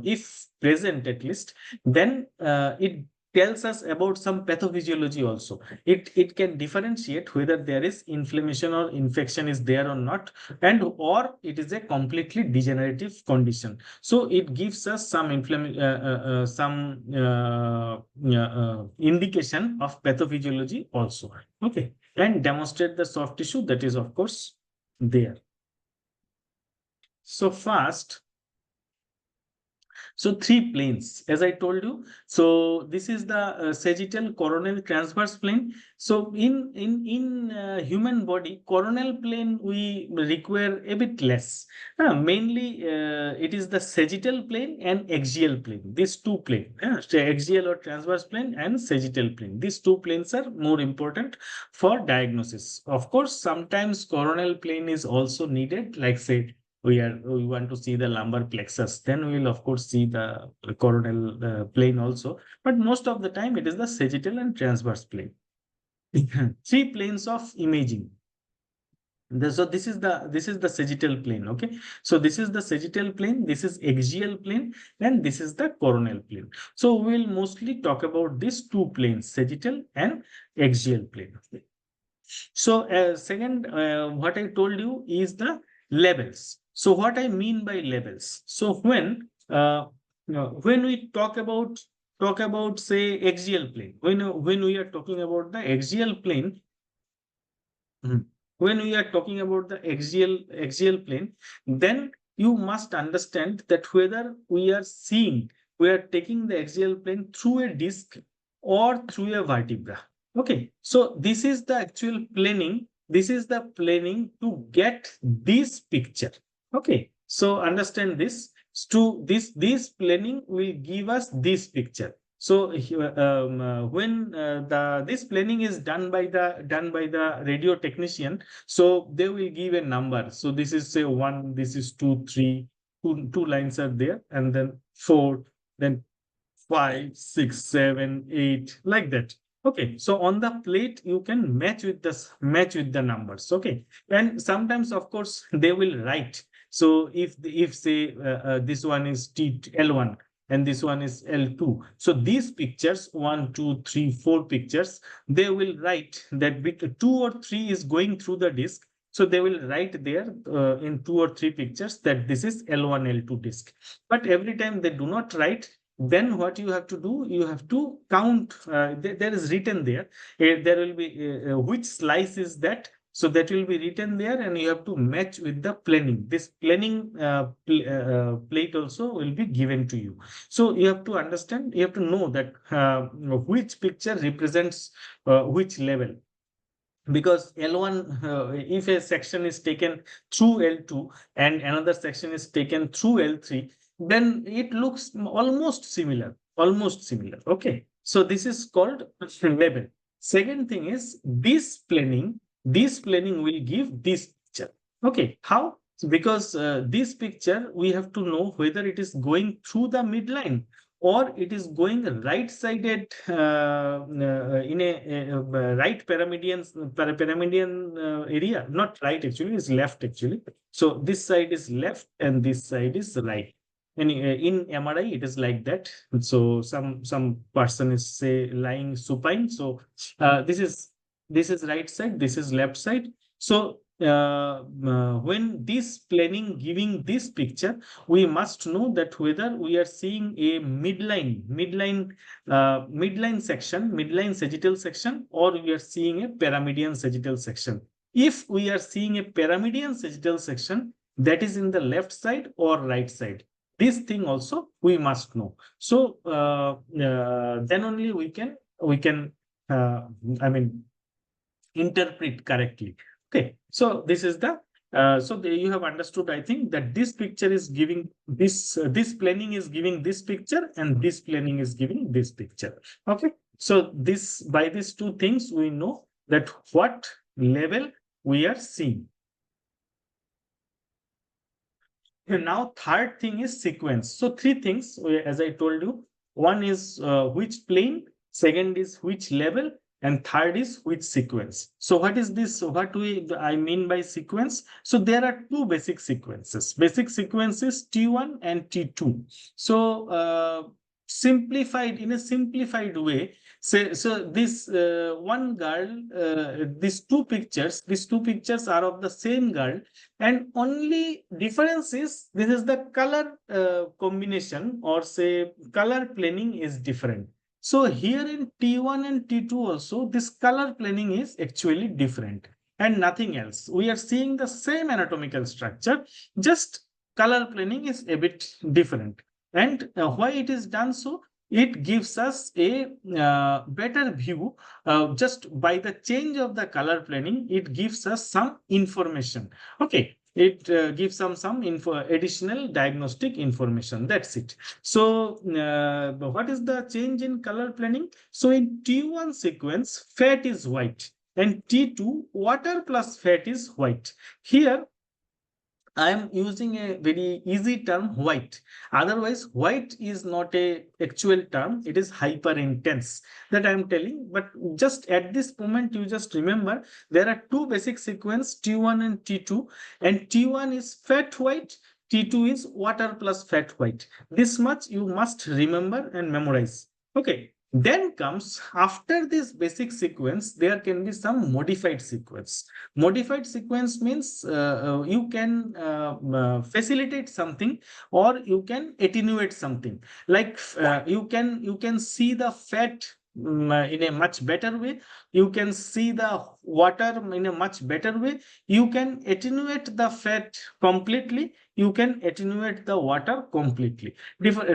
if present at least, then it tells us about some pathophysiology also. It can differentiate whether there is inflammation or infection is there or not, and or it is a completely degenerative condition. So it gives us some indication of pathophysiology also. Okay, and demonstrate the soft tissue, that is of course there. So first, so three planes, as I told you. So this is the sagittal, coronal, transverse plane. So in human body, coronal plane we require a bit less. Mainly, it is the sagittal plane and axial plane. These two planes, axial or transverse plane and sagittal plane. These two planes are more important for diagnosis. Of course, sometimes coronal plane is also needed, like say we want to see the lumbar plexus, then we will of course see the coronal plane also, but most of the time it is the sagittal and transverse plane. Three planes of imaging. So this is the sagittal plane. Okay, so this is the sagittal plane, this is axial plane, and this is the coronal plane. So we will mostly talk about these two planes, sagittal and axial plane. So second, what I told you is the levels. So what I mean by levels? So when we talk about say axial plane, when we are talking about the axial plane, Mhm. When we are talking about the axial plane, then you must understand that whether we are taking the axial plane through a disc or through a vertebra. Okay, so this is the actual planing. This is the planing to get this picture. Okay, so understand this. To this planing will give us this picture. So when the this planning is done by the radio technician, so they will give a number. So this is say one, this is two, three, two lines are there, and then four, then 5, 6, 7, 8, like that. Okay, so on the plate you can match with the numbers. Okay, and sometimes of course they will write. So if say this one is L1 and this one is L2, so these pictures 1, 2, 3, 4 pictures, they will write that bit 2 or 3 is going through the disk. So they will write there in 2 or 3 pictures that this is L1 L2 disk. But every time they do not write, then what you have to do, you have to count. There is written there, there will be which slice is that, so that will be written there, and you have to match with the planning. This planning plate also will be given to you. So you have to understand, you have to know that which picture represents which level. Because L1, if a section is taken through L2 and another section is taken through L3, then it looks almost similar, Okay, so this is called level. Second thing is this planning will give this picture. Okay, how? Because this picture we have to know whether it is going through the midline or it is going right-sided in a right pyramidian area. Not right, actually, it's left, actually. So this side is left and this side is right. And in MRI, it is like that. So some person is say lying supine. So this is right side, this is left side. So when this planning giving this picture, we must know that whether we are seeing a midline sagittal section, or we are seeing a pyramidian sagittal section. If we are seeing a pyramidian sagittal section, that is in the left side or right side. This thing also we must know. So then only we can I mean interpret correctly. Okay, so this is the you have understood, I think, that this picture is giving this this planning is giving this picture, and this planning is giving this picture. Okay, so this by these two things we know that what level we are seeing. And now third thing is sequence. So three things, as I told you. One is which plane, second is which level, and third is which sequence. So what is this? What I mean by sequence? So there are two basic sequences. Basic sequences T1 and T2. So simplified in a simplified way. So this one girl, these two pictures are of the same girl, and only difference is this is the color combination, or say color planning is different. So here in T1 and T2 also, this color planning is actually different and nothing else. We are seeing the same anatomical structure, just color planning is a bit different. And why it is done so? It gives us a better view. Just by the change of the color planning, it gives us some information. Okay, it gives some additional diagnostic information. That's it. So what is the change in color planning? So in T1 sequence, fat is white, and T2, water plus fat is white. Here I am using a very easy term, white. Otherwise, white is not a actual term. It is hyper intense that I am telling. But just at this moment, you just remember there are two basic sequence, T1 and T2. And T1 is fat white. T2 is water plus fat white. This much you must remember and memorize. Okay. Then comes, after this basic sequence, there can be some modified sequence. Modified sequence means you can facilitate something, or you can attenuate something. Like you can see the fat in a much better way. You can see the water in a much better way. You can attenuate the fat completely. You can attenuate the water completely.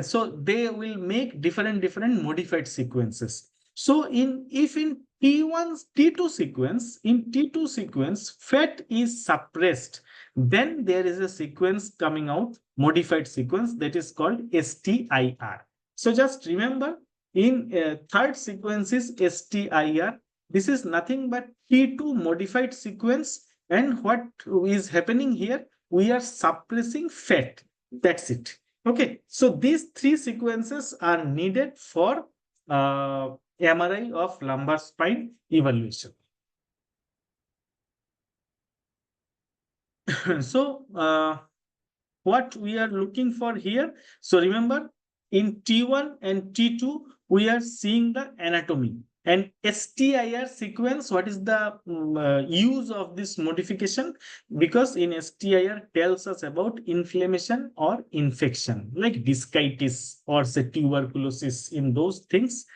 So they will make different modified sequences. So if in T1 T2 sequence, in T2 sequence fat is suppressed, then there is a sequence coming out, modified sequence, that is called STIR. So just remember, in third sequence is STIR. This is nothing but T2 modified sequence, and what is happening here, we are suppressing fat. That's it. Okay, so these three sequences are needed for MRI of lumbar spine evaluation. So what we are looking for here, so remember, in T1 and T2 we are seeing the anatomy, and STIR sequence, what is the use of this modification? Because in STIR tells us about inflammation or infection, like discitis or say tuberculosis. In those things,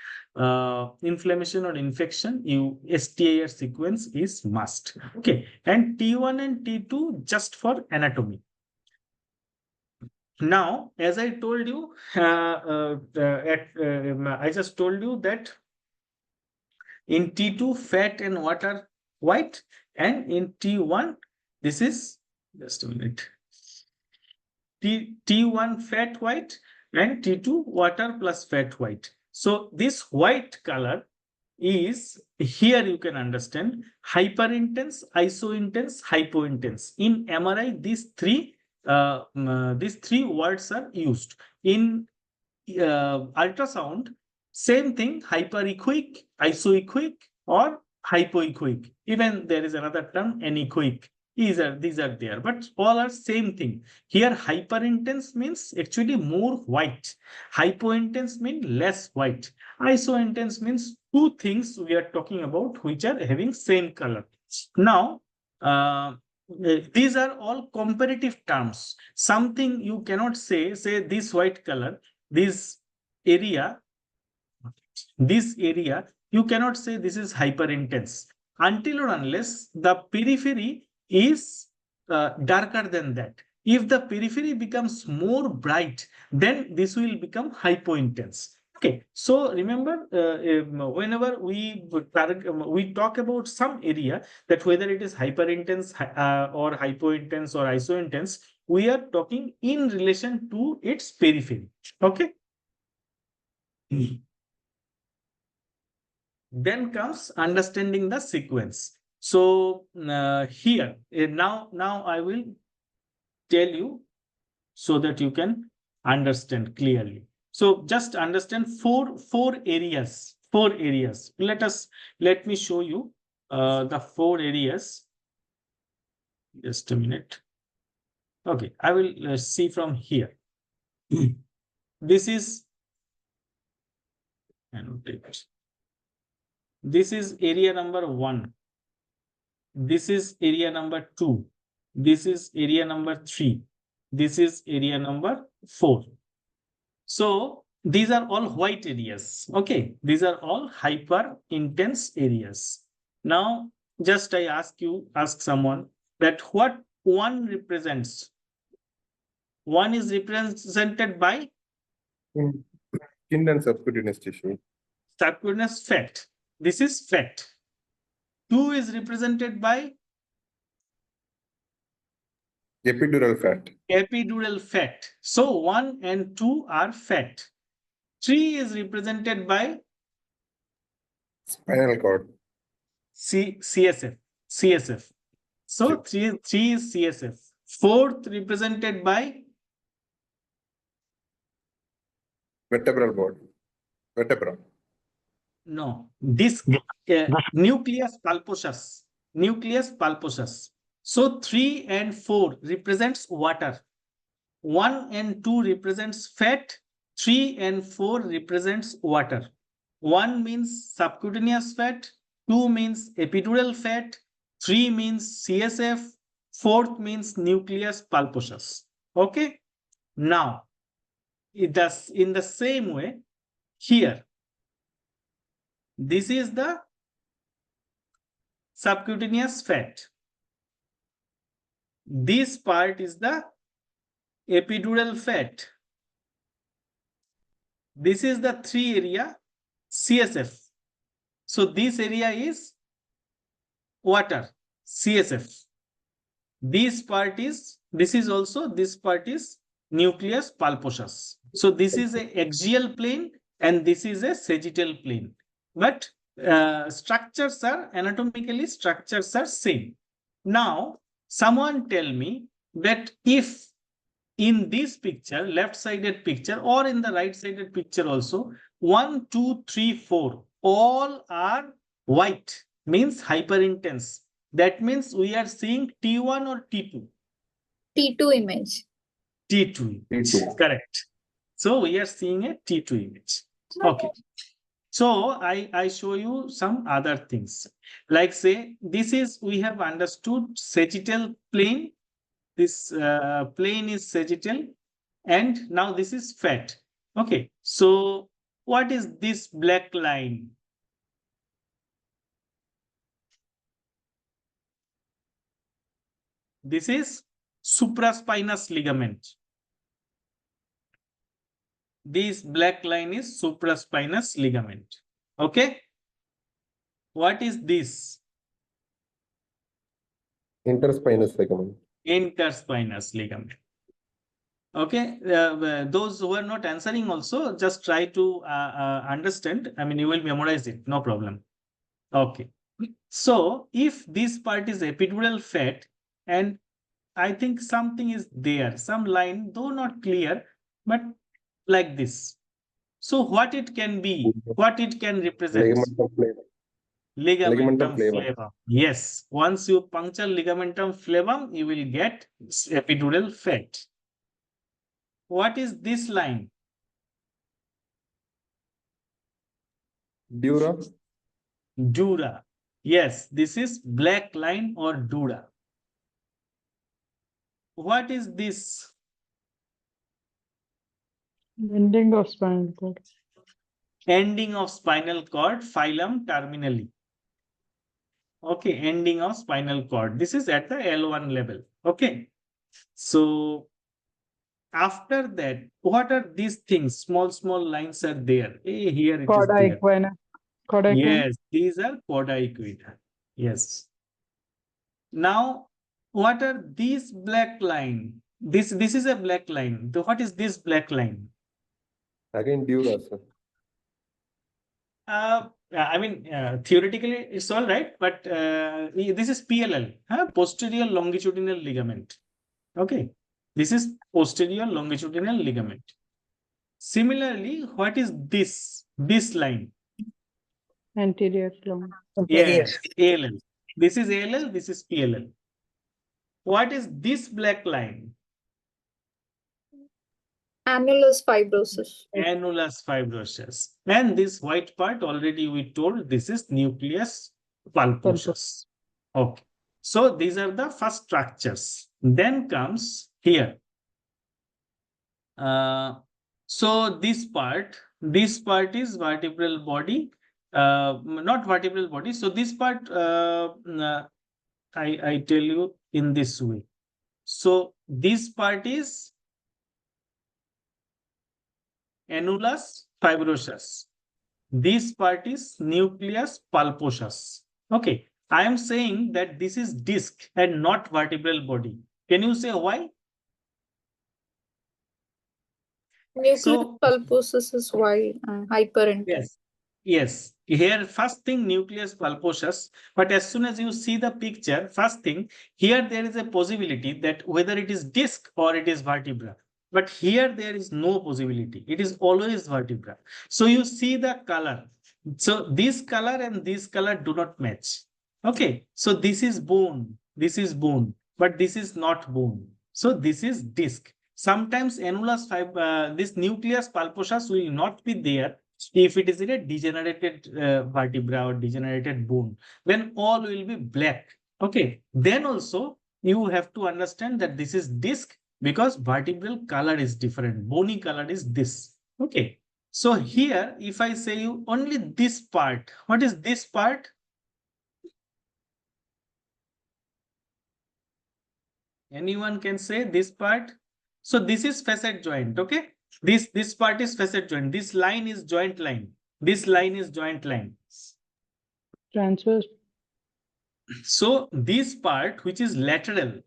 inflammation or infection, STIR sequence is must. Okay, and T1 and T2 just for anatomy. Now, as I told you, I just told you that in T2, fat and water white, and in T1, this is, just a minute, T1 fat white and T2 water plus fat white. So this white color is, here you can understand, hyperintense, isointense, hypointense. In MRI, these three words are used. In ultrasound, same thing, hyperechoic, isoechoic, or hypoechoic. Even there is another term, anechoic. These are there, but all are same thing. Here, hyperintense means actually more white. Hypointense means less white. Isointense means two things we are talking about which are having same color. Now, these are all comparative terms. Something you cannot say this white color, this area, you cannot say this is hyperintense until or unless the periphery is darker than that. If the periphery becomes more bright, then this will become hypointense. Okay, so remember, whenever we talk about some area, that whether it is hyperintense or hypointense or isointense, we are talking in relation to its periphery. Okay. Then comes understanding the sequence. So here now I will tell you so that you can understand clearly. So just understand four areas. Let me show you the four areas. Just a minute. Okay, I will see from here. This is annotate. This is area number 1. This is area number 2. This is area number 3. This is area number 4. So these are all white areas. Okay, these are all hyper intense areas. Now, just I ask someone that what one represents. One is represented by Skin and subcutaneous tissue. subcutaneous fat. This is fat. 2 is represented by Epidural fat. epidural fat. So 1 and 2 are fat. 3 is represented by Spinal cord. CSF. So 3 is CSF. 4th represented by Vertebral body. Vertebra. no, disc, nucleus pulposus. Nucleus pulposus. So 3 and 4 represents water. 1 and 2 represents fat. 3 and 4 represents water. 1 means subcutaneous fat, 2 means epidural fat, 3 means CSF, 4th means nucleus pulposus. Okay. Now, it does in the same way here. This is the subcutaneous fat. This part is the epidural fat. This is the 3 area CSF. So this area is water, CSF. This part is nucleus pulposus. So this is a axial plane and this is a sagittal plane. But structures are anatomically same. Now, someone tell me that if in this picture, left-sided picture or in the right-sided picture also, 1, 2, 3, 4, all are white, means hyperintense. That means we are seeing T1 or T2? T2 image. T2 image, T2. correct. So we are seeing a T2 image. Okay. So I show you some other things. Like say, this is, we have understood sagittal plane. This plane is sagittal and now this is fat. Okay. So what is this black line? This is supraspinous ligament. This black line is supraspinous ligament. Okay. What is this? Interspinous ligament. Interspinous ligament. Okay. Those who are not answering also, just try to understand. I mean, you will memorize it. No problem. Okay. So if this part is epidural fat and I think something is there, some line, though not clear, but like this. So what it can be, what it can represent? Ligamentum flavum. Ligamentum flavum. flavum. Yes. Once you puncture ligamentum flavum, you will get epidural fat. What is this line? Dura. Dura. Yes, this is black line or dura. What is this? Ending of spinal cord. Ending of spinal cord, phylum terminally. Okay, ending of spinal cord. This is at the L1 level. Okay. So after that, what are these things? Small lines are there. Hey, here it is Cauda there. equina. Cauda equina. Yes, these are cauda equina. Yes. Now, what are these black line? This is a black line. So what is this black line? Again, dura, sir. I mean, theoretically it's all right, but this is PLL, posterior longitudinal ligament. Okay, this is posterior longitudinal ligament. Similarly, what is this? This line? Anterior long. Yes, ALL. This is ALL, this is PLL. What is this black line? Annulus fibrosus. Annulus fibrosus. And this white part already we told this is nucleus pulposus. Okay. So these are the first structures. Then comes here. So this part is vertebral body, not vertebral body. So this part, I tell you in this way. So this part is annulus fibrosus. This part is nucleus pulposus. Okay, I am saying that this is disc and not vertebral body. Can you say why? Nucleus So, pulposus is why hyperintense. yes. Yes, here first thing nucleus pulposus, but as soon as you see the picture, first thing, here there is a possibility that whether it is disc or it is vertebra. But here there is no possibility. It is always vertebra. So you see the color. So this color and this color do not match. Okay, so this is bone, but this is not bone. So this is disc. Sometimes annulus this nucleus pulposus will not be there. If it is in a degenerated vertebra or degenerated bone, then all will be black. Okay. Then also you have to understand that this is disc because vertebral color is different. Bony color is this. Okay. So here, if I say you only this part, what is this part? Anyone can say this part. So this is facet joint. Okay. This part is facet joint. This line is joint line. This line is joint line. Transverse. So this part, which is laterally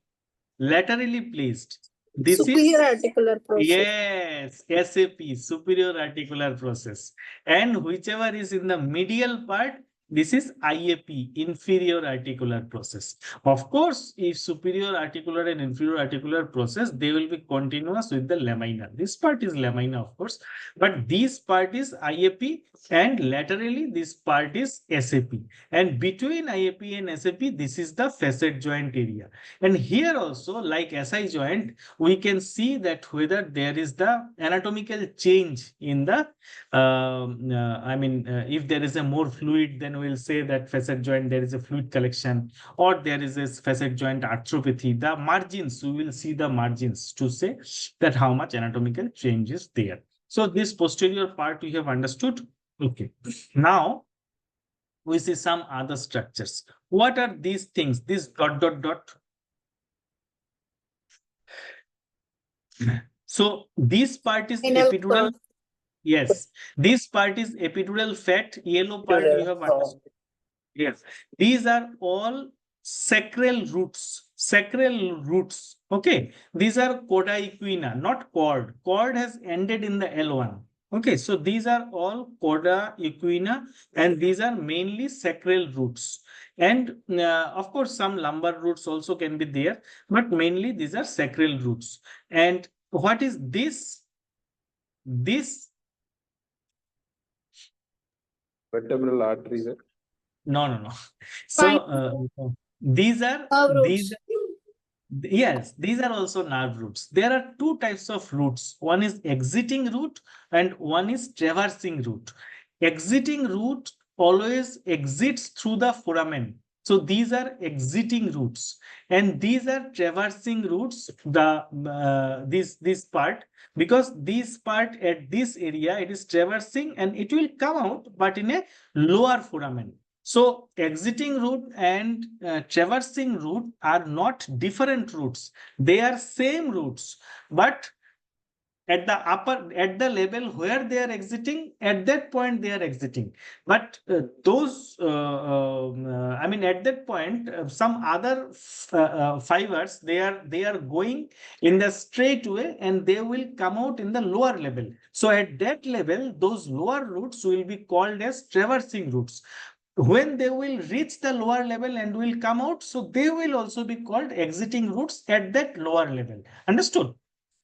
placed, this Superior is articular process. yes, SAP, superior articular process. And whichever is in the medial part, this is IAP, inferior articular process. Of course, if superior articular and inferior articular process, they will be continuous with the lamina. This part is lamina, of course, but this part is IAP, and laterally this part is SAP. And between IAP and SAP, this is the facet joint area. And here also, like SI joint, we can see that whether there is the anatomical change in the, if there is a more fluid, then we'll say that facet joint, there is a fluid collection, or there is a facet joint arthropathy. The margins, we will see the margins to say that how much anatomical change is there. So this posterior part we have understood. Okay. Now we see some other structures. What are these things? This dot, dot, dot. So this part is Spinal epidural. cord. Yes, this part is epidural fat. Yellow part you have understood. Yes, these are all sacral roots. Sacral roots. Okay, these are coda equina, not cord. Cord has ended in the L1. Okay, so these are all coda equina, and these are mainly sacral roots. And of course, some lumbar roots also can be there, but mainly these are sacral roots. And what is this? This Vertebral artery, sir. no. So these are Nerve these roots. yes, these are also nerve roots. There are two types of roots. One is exiting root and one is traversing root. Exiting root always exits through the foramen. So these are exiting roots, and these are traversing roots. This part, because this part at this area it is traversing and it will come out, but in a lower foramen. So exiting root and traversing root are not different roots. They are same roots, but at the level where they are exiting, at that point they are exiting. But at that point, some other fibers, they are going in the straight way and they will come out in the lower level. So at that level, those lower roots will be called as traversing roots. When they will reach the lower level and will come out, so they will also be called exiting roots at that lower level. Understood?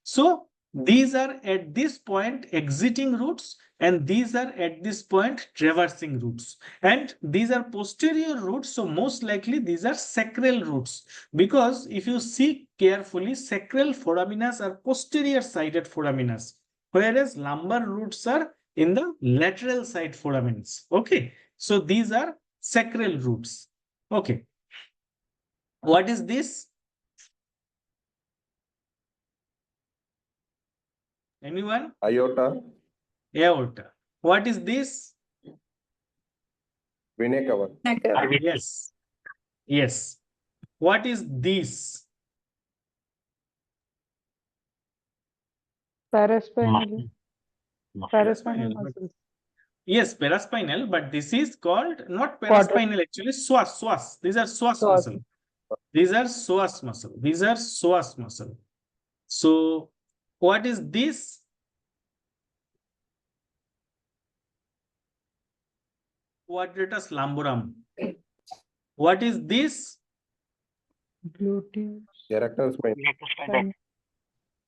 So these are at this point exiting roots, and these are at this point traversing roots. And these are posterior roots, so most likely these are sacral roots, because if you see carefully, sacral foraminas are posterior sided foraminas, whereas lumbar roots are in the lateral side foramens. Okay. So these are sacral roots. Okay. What is this? Anyone? Aorta, Aorta. What is this? vena cava. Necker. Yes. Yes. What is this? Paraspinal. Paraspinal Paraspinal, but- muscles. Yes, paraspinal, but this is called not Quadri- paraspinal actually, psoas. These are psoas Psoas. muscle. These are psoas muscle. These are psoas muscle. So what is this? Quadratus lumborum. What is this? Gluteus. Erector spine. Spine.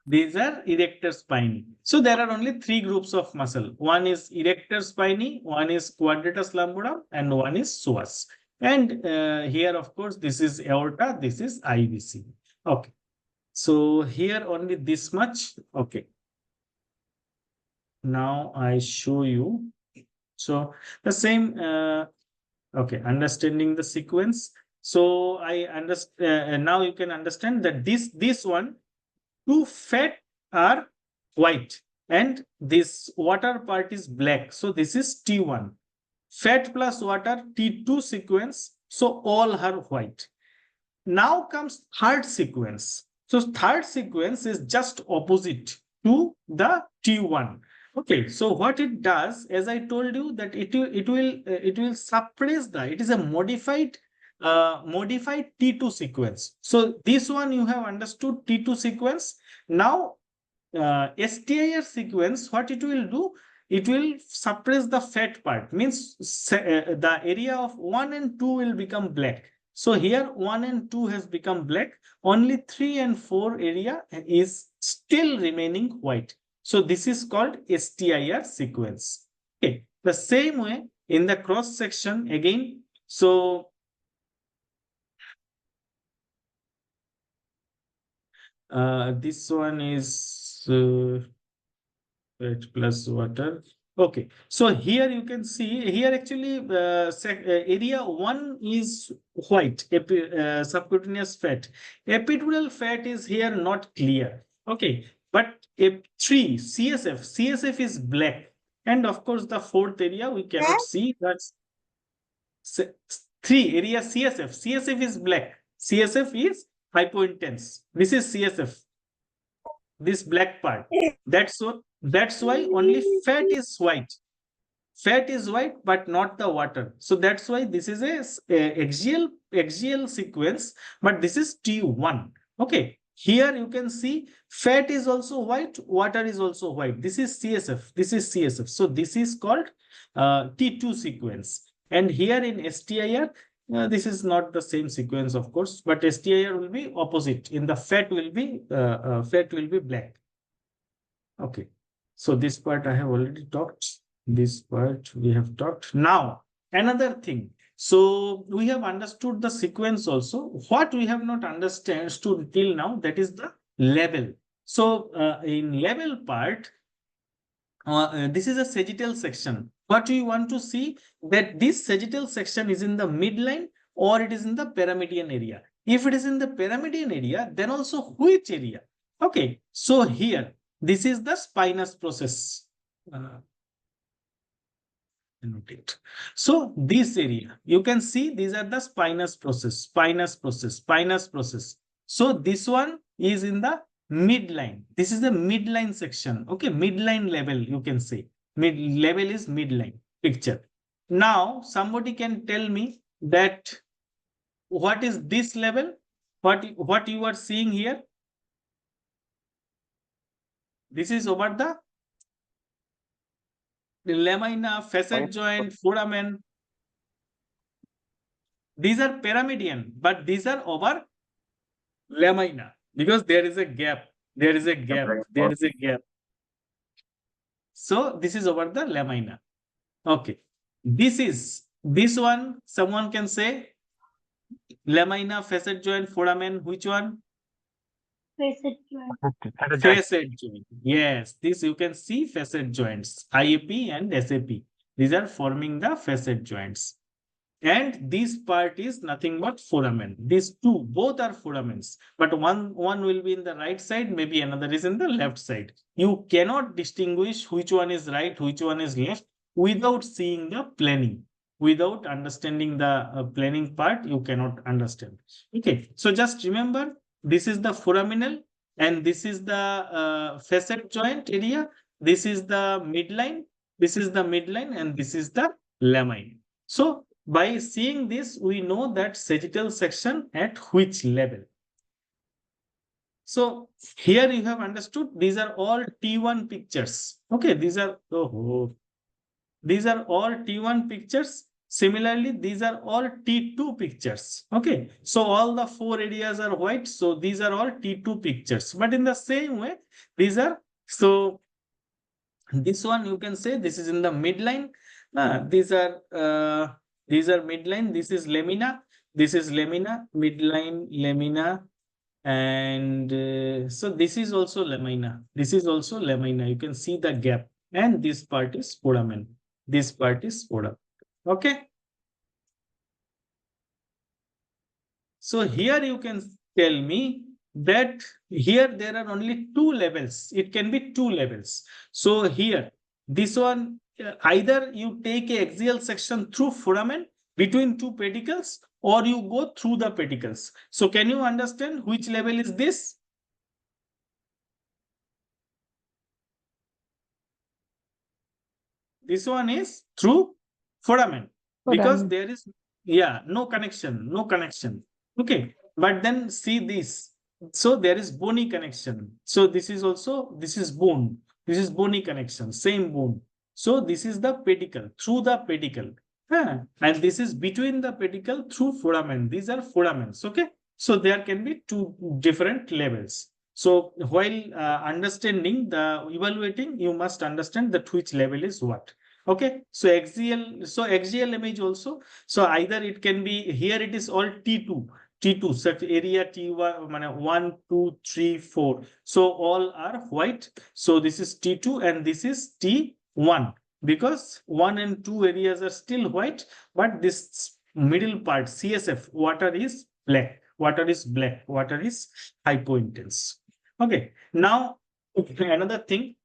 These are erector spinae. So there are only three groups of muscle. One is erector spinae, one is quadratus lumborum, and one is psoas. And here, of course, this is aorta, this is IVC. Okay. So here only this much. Okay. Now I show you. So the same, okay, understanding the sequence. So I understand, now you can understand that this one, two fat are white and this water part is black. So this is T1. Fat plus water, T2 sequence. So all are white. Now comes third sequence. So third sequence is just opposite to the T1. Okay, so what it does, as I told you, that it will suppress the, it is a modified T2 sequence. So this one you have understood, T2 sequence. Now STIR sequence, what it will do, it will suppress the fat part, means the area of 1 and 2 will become black. So here 1 and 2 has become black, only 3 and 4 area is still remaining white. So this is called STIR sequence. Okay, the same way in the cross section again. So this one is fat plus water. Okay, so here you can see here actually area 1 is white, subcutaneous fat. Epidural fat is here not clear. Okay, but if 3 CSF is black, and of course the fourth area we cannot see. That's 3 area CSF is black. CSF is hypointense. This is CSF, this black part. That's why only fat is white. Fat is white, but not the water. So that's why this is a axial sequence, but this is T1. Okay. Here you can see fat is also white, water is also white. This is CSF. This is CSF. So this is called T2 sequence. And here in STIR, this is not the same sequence, of course, but STIR will be opposite. In the fat will be black. Okay, so this part I have already talked. This part we have talked. Now, another thing. So we have understood the sequence also. What we have not understood till now, that is the level. So in level part, this is a sagittal section. What we want to see, that this sagittal section is in the midline or it is in the paramedian area. If it is in the paramedian area, then also which area? Okay, so here, this is the spinous process. Annotate. So this area, you can see these are the spinous process. So this one is in the midline. This is the midline section. Okay, midline level, you can say. Mid level is midline picture. Now, somebody can tell me that what is this level? What you are seeing here? This is over the lamina, facet joint, foramen. These are paramedian, but these are over lamina because there is a gap. There is a gap. There is a gap. So this is over the lamina. Okay. This one, someone can say lamina, facet joint, foramen, which one? Facet joint. Facet joint. Yes, this you can see facet joints, IAP and SAP. These are forming the facet joints. And this part is nothing but foramen. These two, both are foramens, but one will be in the right side, maybe another is in the left side. You cannot distinguish which one is right, which one is left without seeing the planning. Without understanding the planning part, you cannot understand. Okay, so just remember, this is the foraminal and this is the facet joint area. This is the midline. This is the midline and this is the lamine. So by seeing this, we know that sagittal section at which level. So here you have understood these are all T1 pictures. Okay, these are all T1 pictures. Similarly, these are all T2 pictures. Okay, so all the 4 areas are white. So these are all T2 pictures. But in the same way, these are, so this one you can say this is in the midline. These are midline. This is lamina. This is lamina, midline, lamina. And so this is also lamina. This is also lamina. You can see the gap. And this part is foramen. this part is foramen. Okay. So here you can tell me that here there are only two levels. It can be two levels. So here, this one, either you take a axial section through foramen between two pedicles, or you go through the pedicles. So can you understand which level is this? This one is through foramen, because Foramen. there is, no connection. Okay, but then see this. So there is bony connection. So this is also, this is bone. This is bony connection, same bone. So this is the pedicle, through the pedicle. And this is between the pedicle through foramen. These are foramens. Okay. So there can be two different levels. So while understanding the evaluating, you must understand that which level is what. Okay. So axial image also. So either it can be, here it is all T2, such area T1, 1, 2, 3, 4. So all are white. So this is T2 and this is T1, because 1 and 2 areas are still white, but this middle part, CSF, water is black. Water is hypointense. Okay. Now, another thing,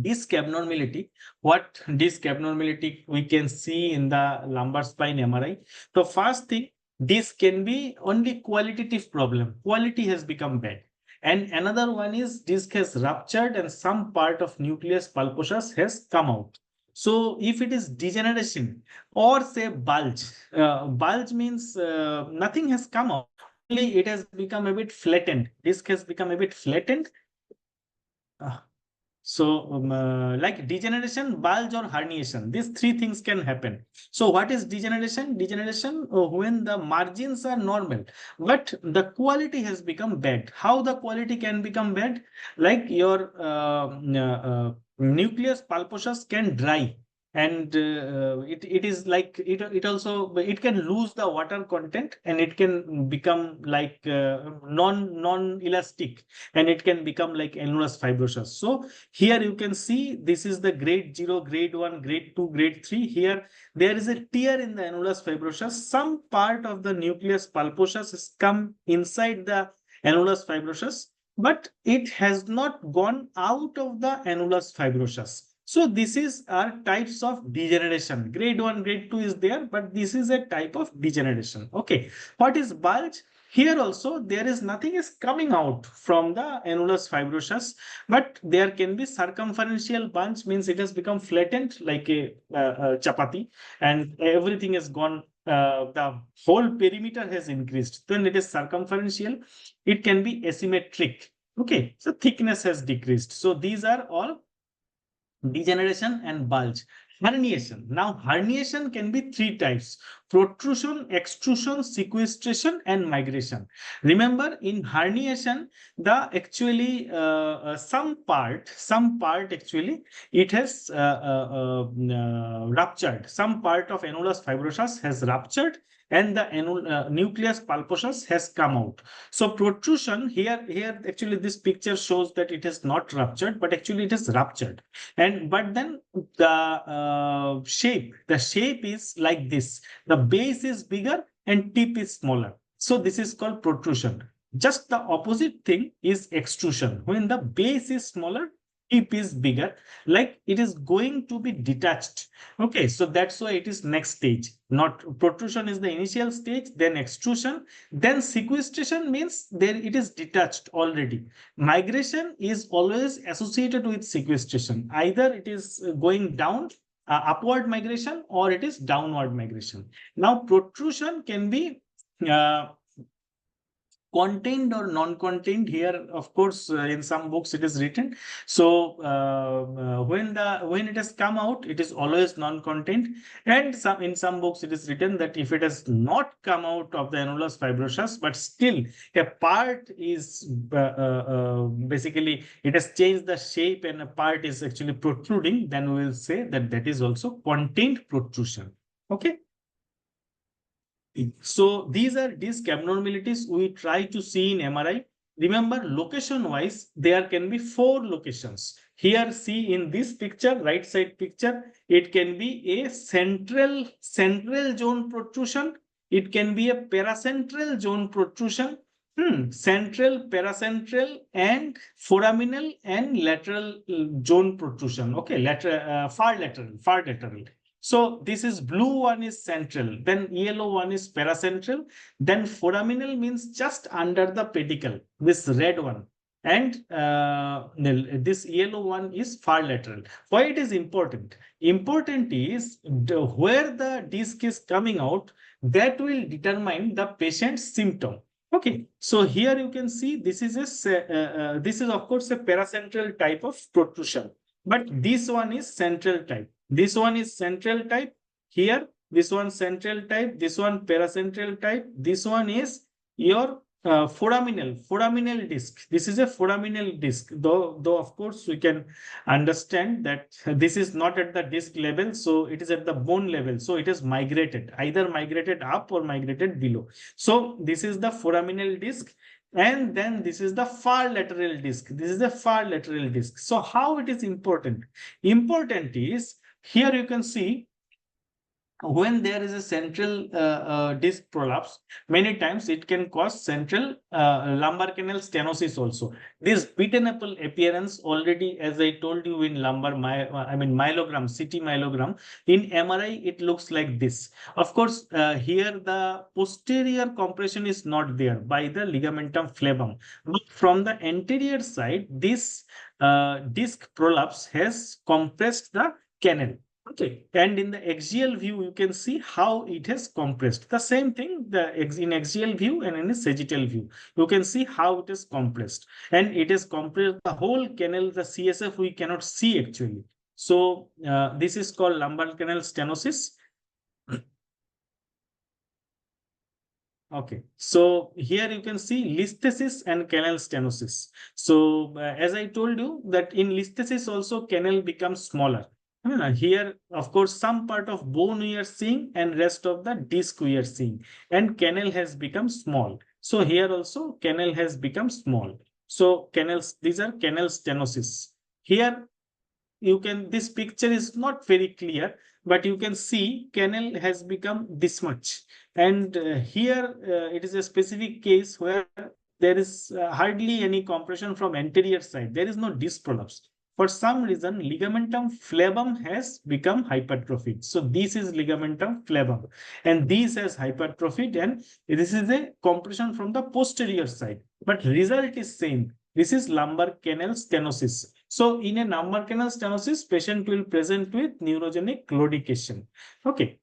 disc abnormality. What disc abnormality we can see in the lumbar spine MRI? The first thing, this can be only qualitative problem. Quality has become bad. And another one is disc has ruptured and some part of nucleus pulposus has come out. So if it is degeneration or say bulge, bulge means nothing has come out. Only it has become a bit flattened. Disc has become a bit flattened. Like degeneration, bulge, or herniation, these three things can happen. So what is degeneration? Degeneration when the margins are normal, but the quality has become bad. How the quality can become bad? Like your nucleus pulposus can dry, and it is like it also, it can lose the water content, and it can become like non elastic, and it can become like annulus fibrosus. So here you can see this is the grade 0, grade 1, grade 2, grade 3. Here there is a tear in the annulus fibrosus. Some part of the nucleus pulposus has come inside the annulus fibrosus, but it has not gone out of the annulus fibrosus. So this is our types of degeneration. Grade 1, grade 2 is there, but this is a type of degeneration. Okay. What is bulge? Here also there is nothing is coming out from the annulus fibrosus, but there can be circumferential bunch, means it has become flattened like a chapati, and everything has gone, the whole perimeter has increased. Then it is circumferential. It can be asymmetric. Okay, so thickness has decreased. So these are all degeneration and bulge. Herniation. Now, herniation can be three types: protrusion, extrusion, sequestration, and migration. Remember, in herniation, the actually some part actually it has ruptured. Some part of annulus fibrosus has ruptured, and the nucleus pulposus has come out. So protrusion, here actually this picture shows that it has not ruptured, but actually it is ruptured. And but then the shape is like this. The base is bigger and tip is smaller. So this is called protrusion. Just the opposite thing is extrusion. When the base is smaller, tip is bigger, like it is going to be detached. Okay, so that's why it is next stage. Not protrusion is the initial stage, then extrusion, then sequestration means there it is detached already. Migration is always associated with sequestration. Either it is going down, upward migration, or it is downward migration. Now, protrusion can be contained or non-contained. Here, of course, in some books it is written. So when it has come out, it is always non-contained. And in some books it is written that if it has not come out of the annulus fibrosus, but still a part is basically it has changed the shape and a part is actually protruding, then we will say that that is also contained protrusion. Okay. So these are disc abnormalities we try to see in MRI. remember location wise, there can be 4 locations. Here, see in this picture, right side picture, it can be a central zone protrusion. It can be a paracentral zone protrusion. Central, paracentral, and foraminal and lateral zone protrusion. Okay, lateral, far lateral. So this is blue one is central, then yellow one is paracentral, then foraminal means just under the pedicle, this red one, and this yellow one is far lateral. Why it is important? Important is where the disc is coming out, that will determine the patient's symptom. Okay, so here you can see this is this is of course a paracentral type of protrusion, but this one is central type. This one is central type. Here, this one central type. This one paracentral type. This one is your foraminal disc. This is a foraminal disc. Though of course we can understand that this is not at the disc level, so it is at the bone level. So it is migrated, either migrated up or migrated below. So this is the foraminal disc. And then this is the far lateral disc. This is the far lateral disc. So how it is important? Important is here you can see when there is a central disc prolapse, many times it can cause central lumbar canal stenosis also. This beaten apple appearance already, as I told you in lumbar, myelogram, CT myelogram, in MRI, it looks like this. Of course, here the posterior compression is not there by the ligamentum flavum. But from the anterior side, this disc prolapse has compressed the canal. Okay, and in the axial view, you can see how it has compressed. The same thing in axial view and in a sagittal view. You can see how it is compressed. And it is compressed the whole canal, the CSF we cannot see actually. So this is called lumbar canal stenosis. Okay, so here you can see listhesis and canal stenosis. So as I told you that in listhesis also canal becomes smaller. Here, of course, some part of bone we are seeing and rest of the disc we are seeing, and canal has become small. So here also canal has become small. So canals, these are canal stenosis. Here you can, this picture is not very clear, but you can see canal has become this much. And here it is a specific case where there is hardly any compression from anterior side. There is no disc prolapse. For some reason, ligamentum flavum has become hypertrophied. So this is ligamentum flavum, and this has hypertrophied, and this is a compression from the posterior side. But result is same. This is lumbar canal stenosis. So in a lumbar canal stenosis, patient will present with neurogenic claudication. Okay.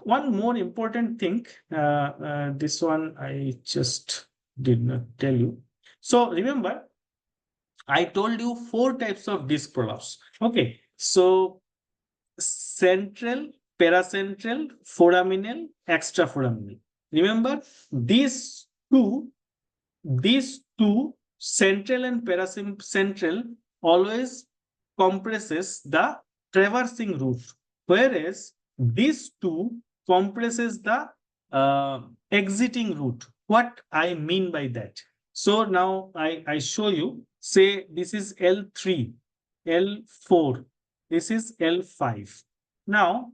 One more important thing, this one I just did not tell you. So remember, I told you 4 types of disc prolapse. Okay, so central, paracentral, foraminal, extraforaminal. Remember these two, central and paracentral, always compresses the traversing root, whereas these two compresses the exiting root. What I mean by that? So now I show you. Say this is L3, L4, this is L5. Now,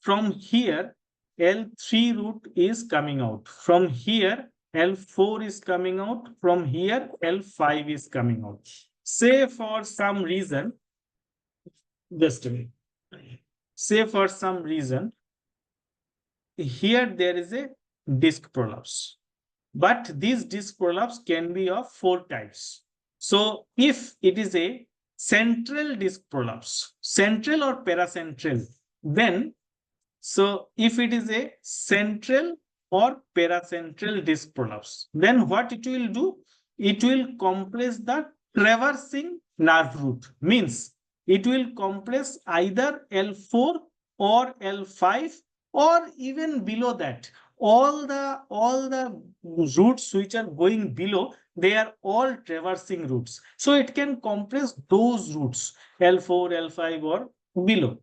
from here, L3 root is coming out. From here, L4 is coming out. From here, L5 is coming out. Say for some reason, just a minute. Say for some reason, here there is a disc prolapse. But these disc prolapse can be of 4 types. So if it is a central disc prolapse, central or paracentral, then so if it is a central or paracentral disc prolapse, then what it will do? It will compress the traversing nerve root. Means it will compress either L4 or L5 or even below that. All the roots which are going below, they are all traversing roots. So it can compress those roots, L4, L5 or below.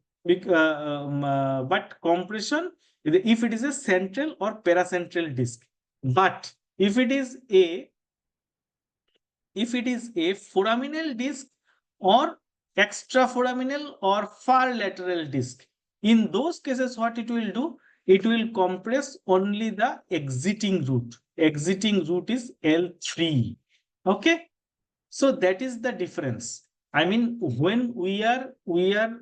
But compression, if it is a central or paracentral disc. But if it is a if it is a foraminal disc or extraforaminal or far lateral disc. In those cases, what it will do? It will compress only the exiting root. Exiting root is L3. Okay. So that is the difference. I mean, when we are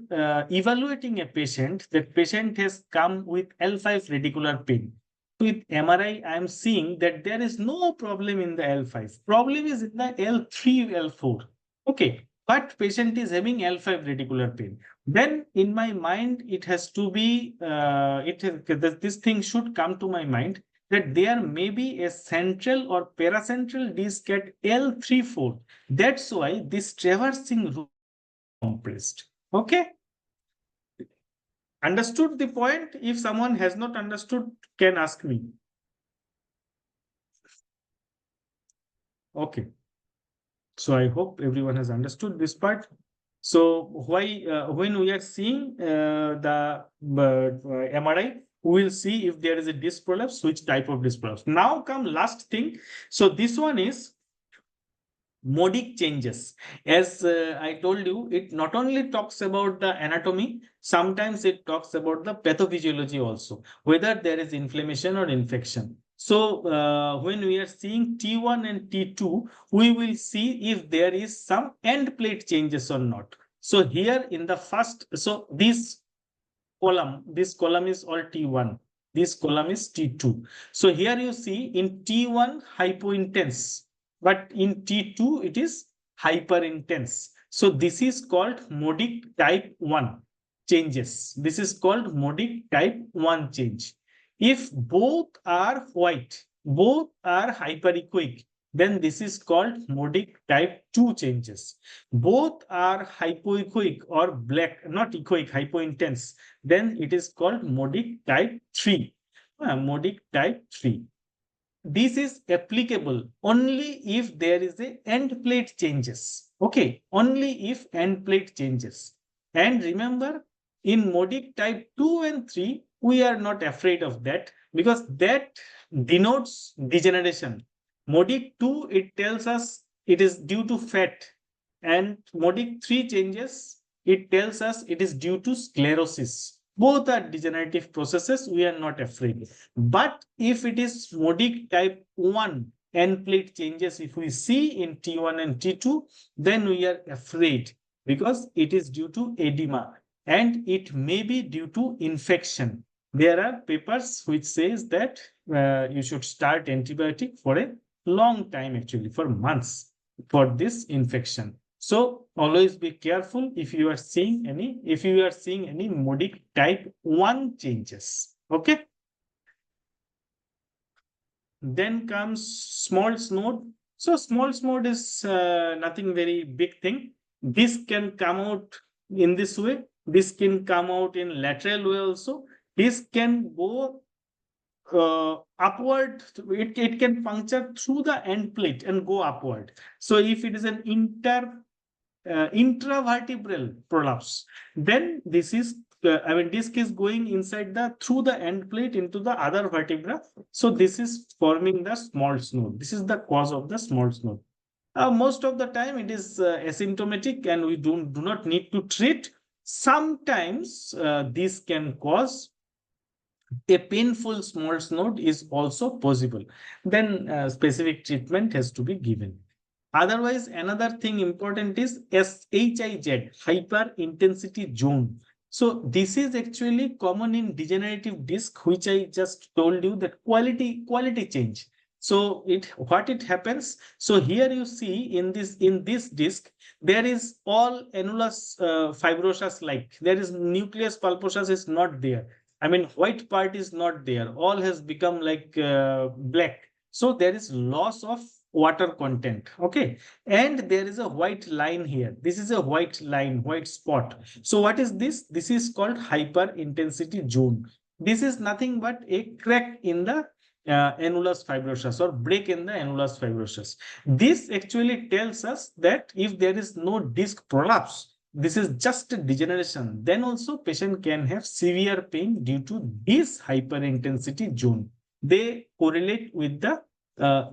evaluating a patient, that patient has come with L5 radicular pain. With MRI, I am seeing that there is no problem in the L5. Problem is in the L3, L4. Okay, but patient is having L5 radicular pain. Then in my mind, it has to be, this thing should come to my mind that there may be a central or paracentral disc at L3-4. That's why this traversing root is compressed. Okay. Understood the point? If someone has not understood, can ask me. Okay. So I hope everyone has understood this part. So why when we are seeing the MRI, we will see if there is a disc prolapse, which type of disc prolapse. Now come last thing. So this one is modic changes. As I told you, it not only talks about the anatomy, sometimes it talks about the pathophysiology also, whether there is inflammation or infection. So when we are seeing T1 and T2, we will see if there is some end plate changes or not. So here in the first, so this column is all T1. This column is T2. So here you see in T1 hypointense, but in T2 it is hyperintense. So this is called modic type 1 changes. This is called modic type 1 change. If both are white, both are hyperechoic, then this is called modic type 2 changes. Both are hypoechoic or black, not echoic, hypointense, then it is called modic type 3. Modic type 3. This is applicable only if there is a end plate changes. Okay, only if end plate changes. And remember, in modic type 2 and 3, we are not afraid of that because that denotes degeneration. Modic 2, it tells us it is due to fat, and modic 3 changes, it tells us it is due to sclerosis. Both are degenerative processes, we are not afraid. But if it is modic type 1 end plate changes, if we see in T1 and T2, then we are afraid because it is due to edema and it may be due to infection. There are papers which says that you should start antibiotic for a long time, actually for months, for this infection. So always be careful if you are seeing any modic type 1 changes. Okay. Then comes small node. So small node is nothing very big thing. This can come out in this way. This can come out in lateral way also. This can go upward. It can puncture through the end plate and go upward. So if it is an intravertebral prolapse, then this is disc is going inside through the end plate into the other vertebra. So this is forming the small node. This is the cause of the small node. Most of the time it is asymptomatic and we do not need to treat. Sometimes this can cause a painful small node is also possible. Then specific treatment has to be given. Otherwise, another thing important is SHIZ, hyper intensity zone. So this is actually common in degenerative disc, which I just told you that quality change. So what it happens. So here you see in this disc, there is all annulus fibrosus like. There is nucleus pulposus is not there. I mean, white part is not there. All has become like black. So there is loss of water content. Okay. And there is a white line here. This is a white line, white spot. So what is this? This is called hyper intensity zone. This is nothing but a crack in the annulus fibrosus or break in the annulus fibrosus. This actually tells us that if there is no disc prolapse, this is just a degeneration, then also patient can have severe pain due to this hyperintensity zone. They correlate with the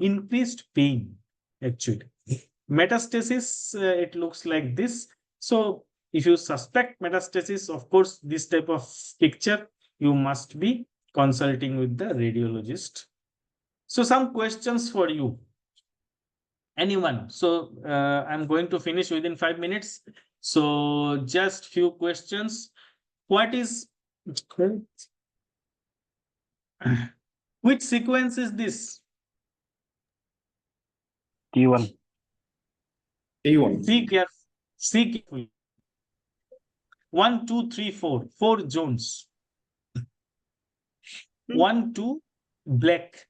increased pain actually. Metastasis, it looks like this. So if you suspect metastasis, of course, this type of picture, you must be consulting with the radiologist. So some questions for you. Anyone? So I'm going to finish within 5 minutes. So just few questions. What is which sequence is this? T1. T1. See carefully. 1, 2, 3, 4. 4 zones. 1, 2, black.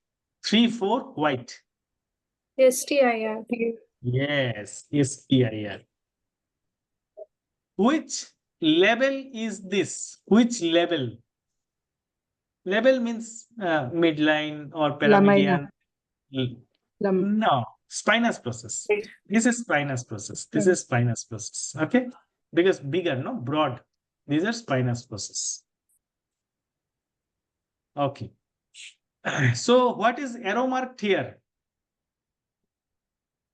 3, 4, white. STIR. Yes, SPIR. Which level is this? Which level? Level means midline or paramedian. No, spinous process. This is spinous process. This is spinous process. Okay, because bigger, no, broad. These are spinous process. Okay. So what is arrow marked here?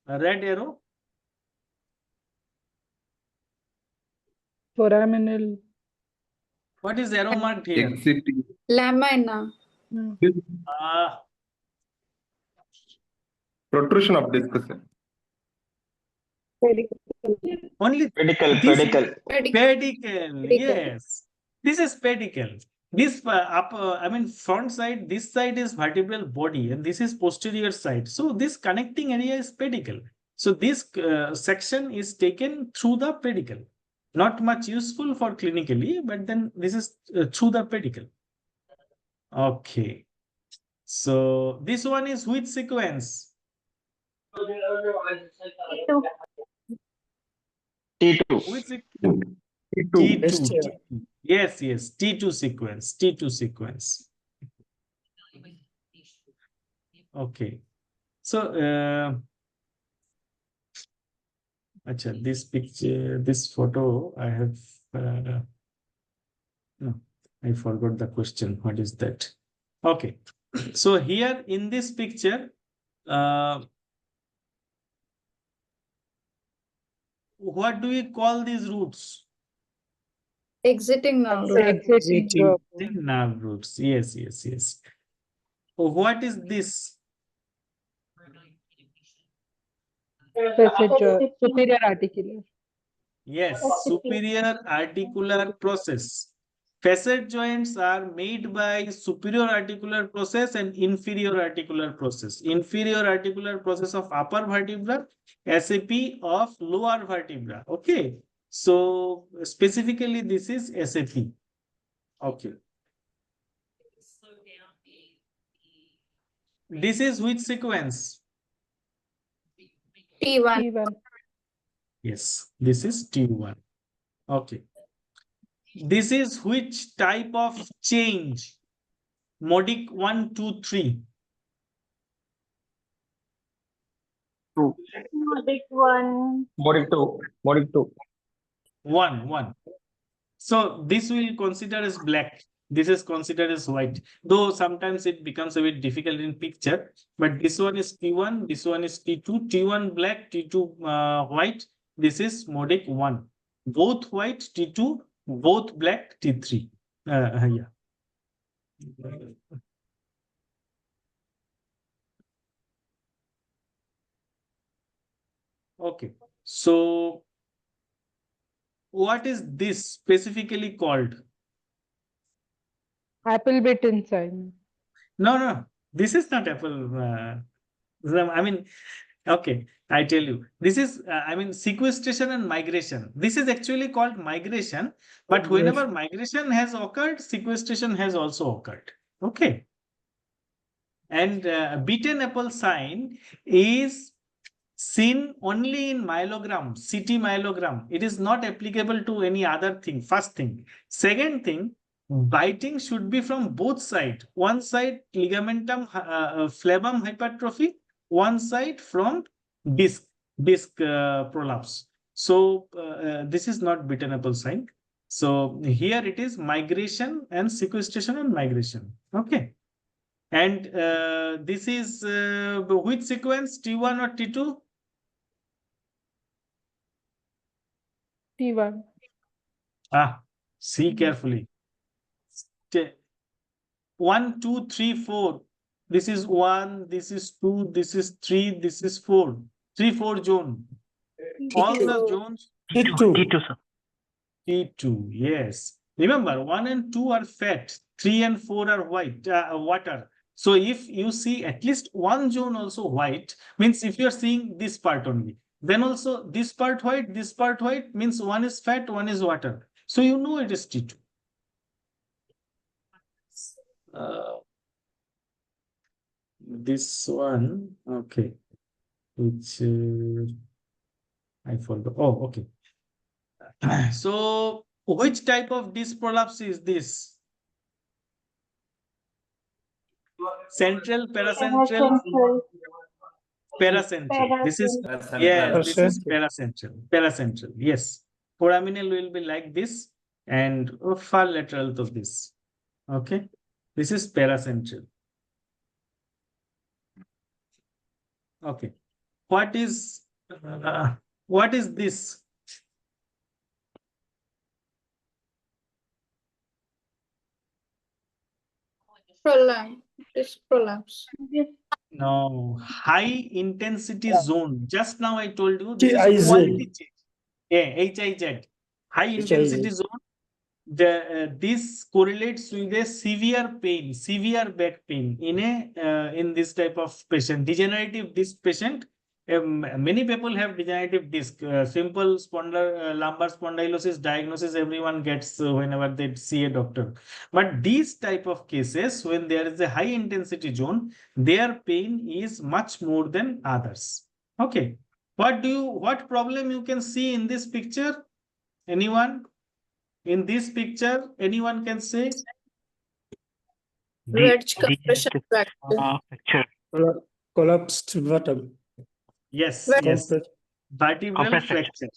A red arrow. Foraminal. What is arrow marked here? Exiting. Lamina. Ah, Protrusion of disc, sir. only Pedicle. this Pedicle. pedicle. Yes, this is pedicle. This I mean, front side, this side is vertebral body and this is posterior side. So this connecting area is pedicle. So this section is taken through the pedicle. Not much useful for clinically, but then this is through the pedicle. Okay. So this one is which sequence? T2. Which T2. T2. Yes, yes. T2 sequence. T2 sequence. Okay. So, acha, this picture, this photo, I have. No, I forgot the question. What is that? Okay. So here in this picture, what do we call these roots? Exiting nerve. Exiting. Nerve roots. Yes, yes, yes. So what is this? Facet superior articular. Yes, superior articular process. Facet joints are made by superior articular process and inferior articular process. Inferior articular process of upper vertebra, SAP of lower vertebra. Okay. So specifically, this is SAP. Okay. This is which sequence? T1. T1. Yes, this is T1. Okay. This is which type of change? Modic 1, 2, 3. Modic 1. Modic 2. Modic 2. 1, 1. So this will consider as black. This is considered as white. Though sometimes it becomes a bit difficult in picture. But this one is T1, this one is T2. T1 black, T2 white. This is Modic 1. Both white, T2, both black, T3. Yeah. Okay. So what is this specifically called? Apple bitten sign. No, no, this is not apple. I mean, okay, I tell you, this is, I mean, sequestration and migration. This is actually called migration, but whenever migration has occurred, sequestration has also occurred. Okay. And beaten apple sign is seen only in myelogram, CT myelogram. It is not applicable to any other thing. First thing. Second thing, biting should be from both sides. One side ligamentum flavum hypertrophy, one side from disc prolapse. So this is not beaten apple sign. So here it is migration and sequestration and migration. Okay. And this is which sequence, T1 or T2? T1. See carefully. 1, 2, 3, 4. This is 1, this is 2, this is 3, this is 4. 3, 4 zone. All the zones. T2, sir. T2, yes. Remember, 1 and 2 are fat, 3 and 4 are white, water. So if you see at least one zone also white, means if you are seeing this part only, then also this part white means one is fat, one is water. So you know it is T2. This one, okay, which I forgot. Oh, okay. So which type of disc prolapse is this? Central, paracentral, paracentral. This is, yes, this is paracentral. Paracentral, yes. Foraminal will be like this and far lateral to this. Okay, this is paracentral. Okay, what is this? Disc prolapse. No, high intensity zone. Just now I told you this is quality change. Yeah, HIZ. High intensity zone. This correlates with a severe pain, severe back pain in in this type of patient, degenerative disc patient. Many people have degenerative disc. Simple lumbar spondylosis diagnosis everyone gets whenever they see a doctor. But these type of cases, when there is a high intensity zone, their pain is much more than others. Okay. What problem you can see in this picture? Anyone? In this picture, anyone can say? Wedge compression fracture. Fracture. Collapsed vertebra. Yes, Wedge yes. Compressed. Vertebral Compressed fracture.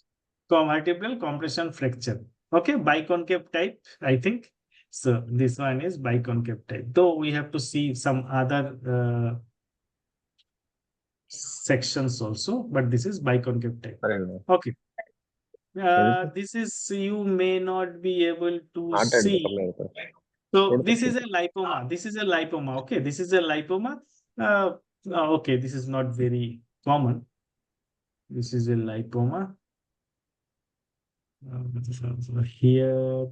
Vertebral compression fracture. Okay, biconcave type, I think. So this one is biconcave type. Though we have to see some other sections also, but this is biconcave type. Okay. This is, you may not be able to see. So this is a lipoma. This is a lipoma. Okay, this is a lipoma. Okay, this is not very common. This is a lipoma. Here.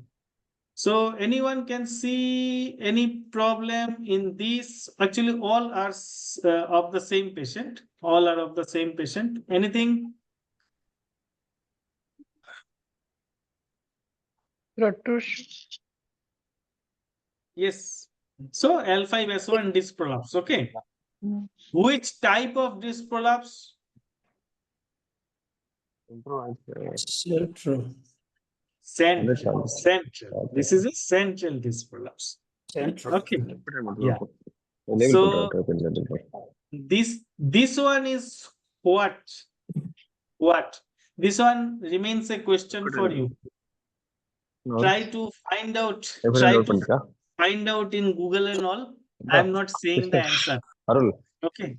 So anyone can see any problem in these? Actually, all are of the same patient. All are of the same patient. Anything? Protrusion. Yes. So L5S1 disc prolapse. Okay. Which type of disc prolapse? Central. Central. This is a central disc prolapse. Central. Okay. Yeah. So this one is what? What? This one remains a question for you. Try to find out. Try to find out in Google and all. I'm not saying the answer. Okay.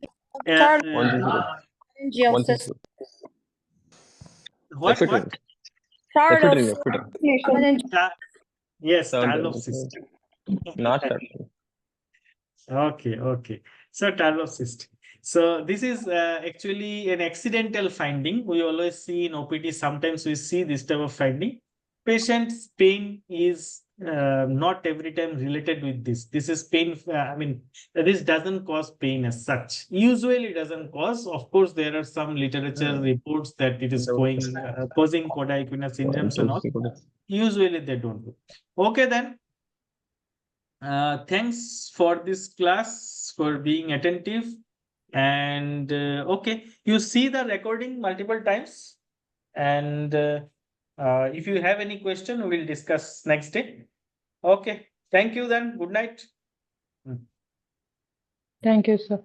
What? Yes, Tarlov system. Okay. So Tarlov system. So this is actually an accidental finding. We always see in OPD, sometimes we see this type of finding. Patient's pain is not every time related with this. This is pain, this doesn't cause pain as such. Usually doesn't cause. Of course, there are some literature reports that it is causing Koda equina syndromes and all. Usually they don't do. Okay then. Thanks for this class, for being attentive. And okay, you see the recording multiple times. And if you have any question, we will discuss next day. Okay. Thank you then. Good night. Thank you, sir.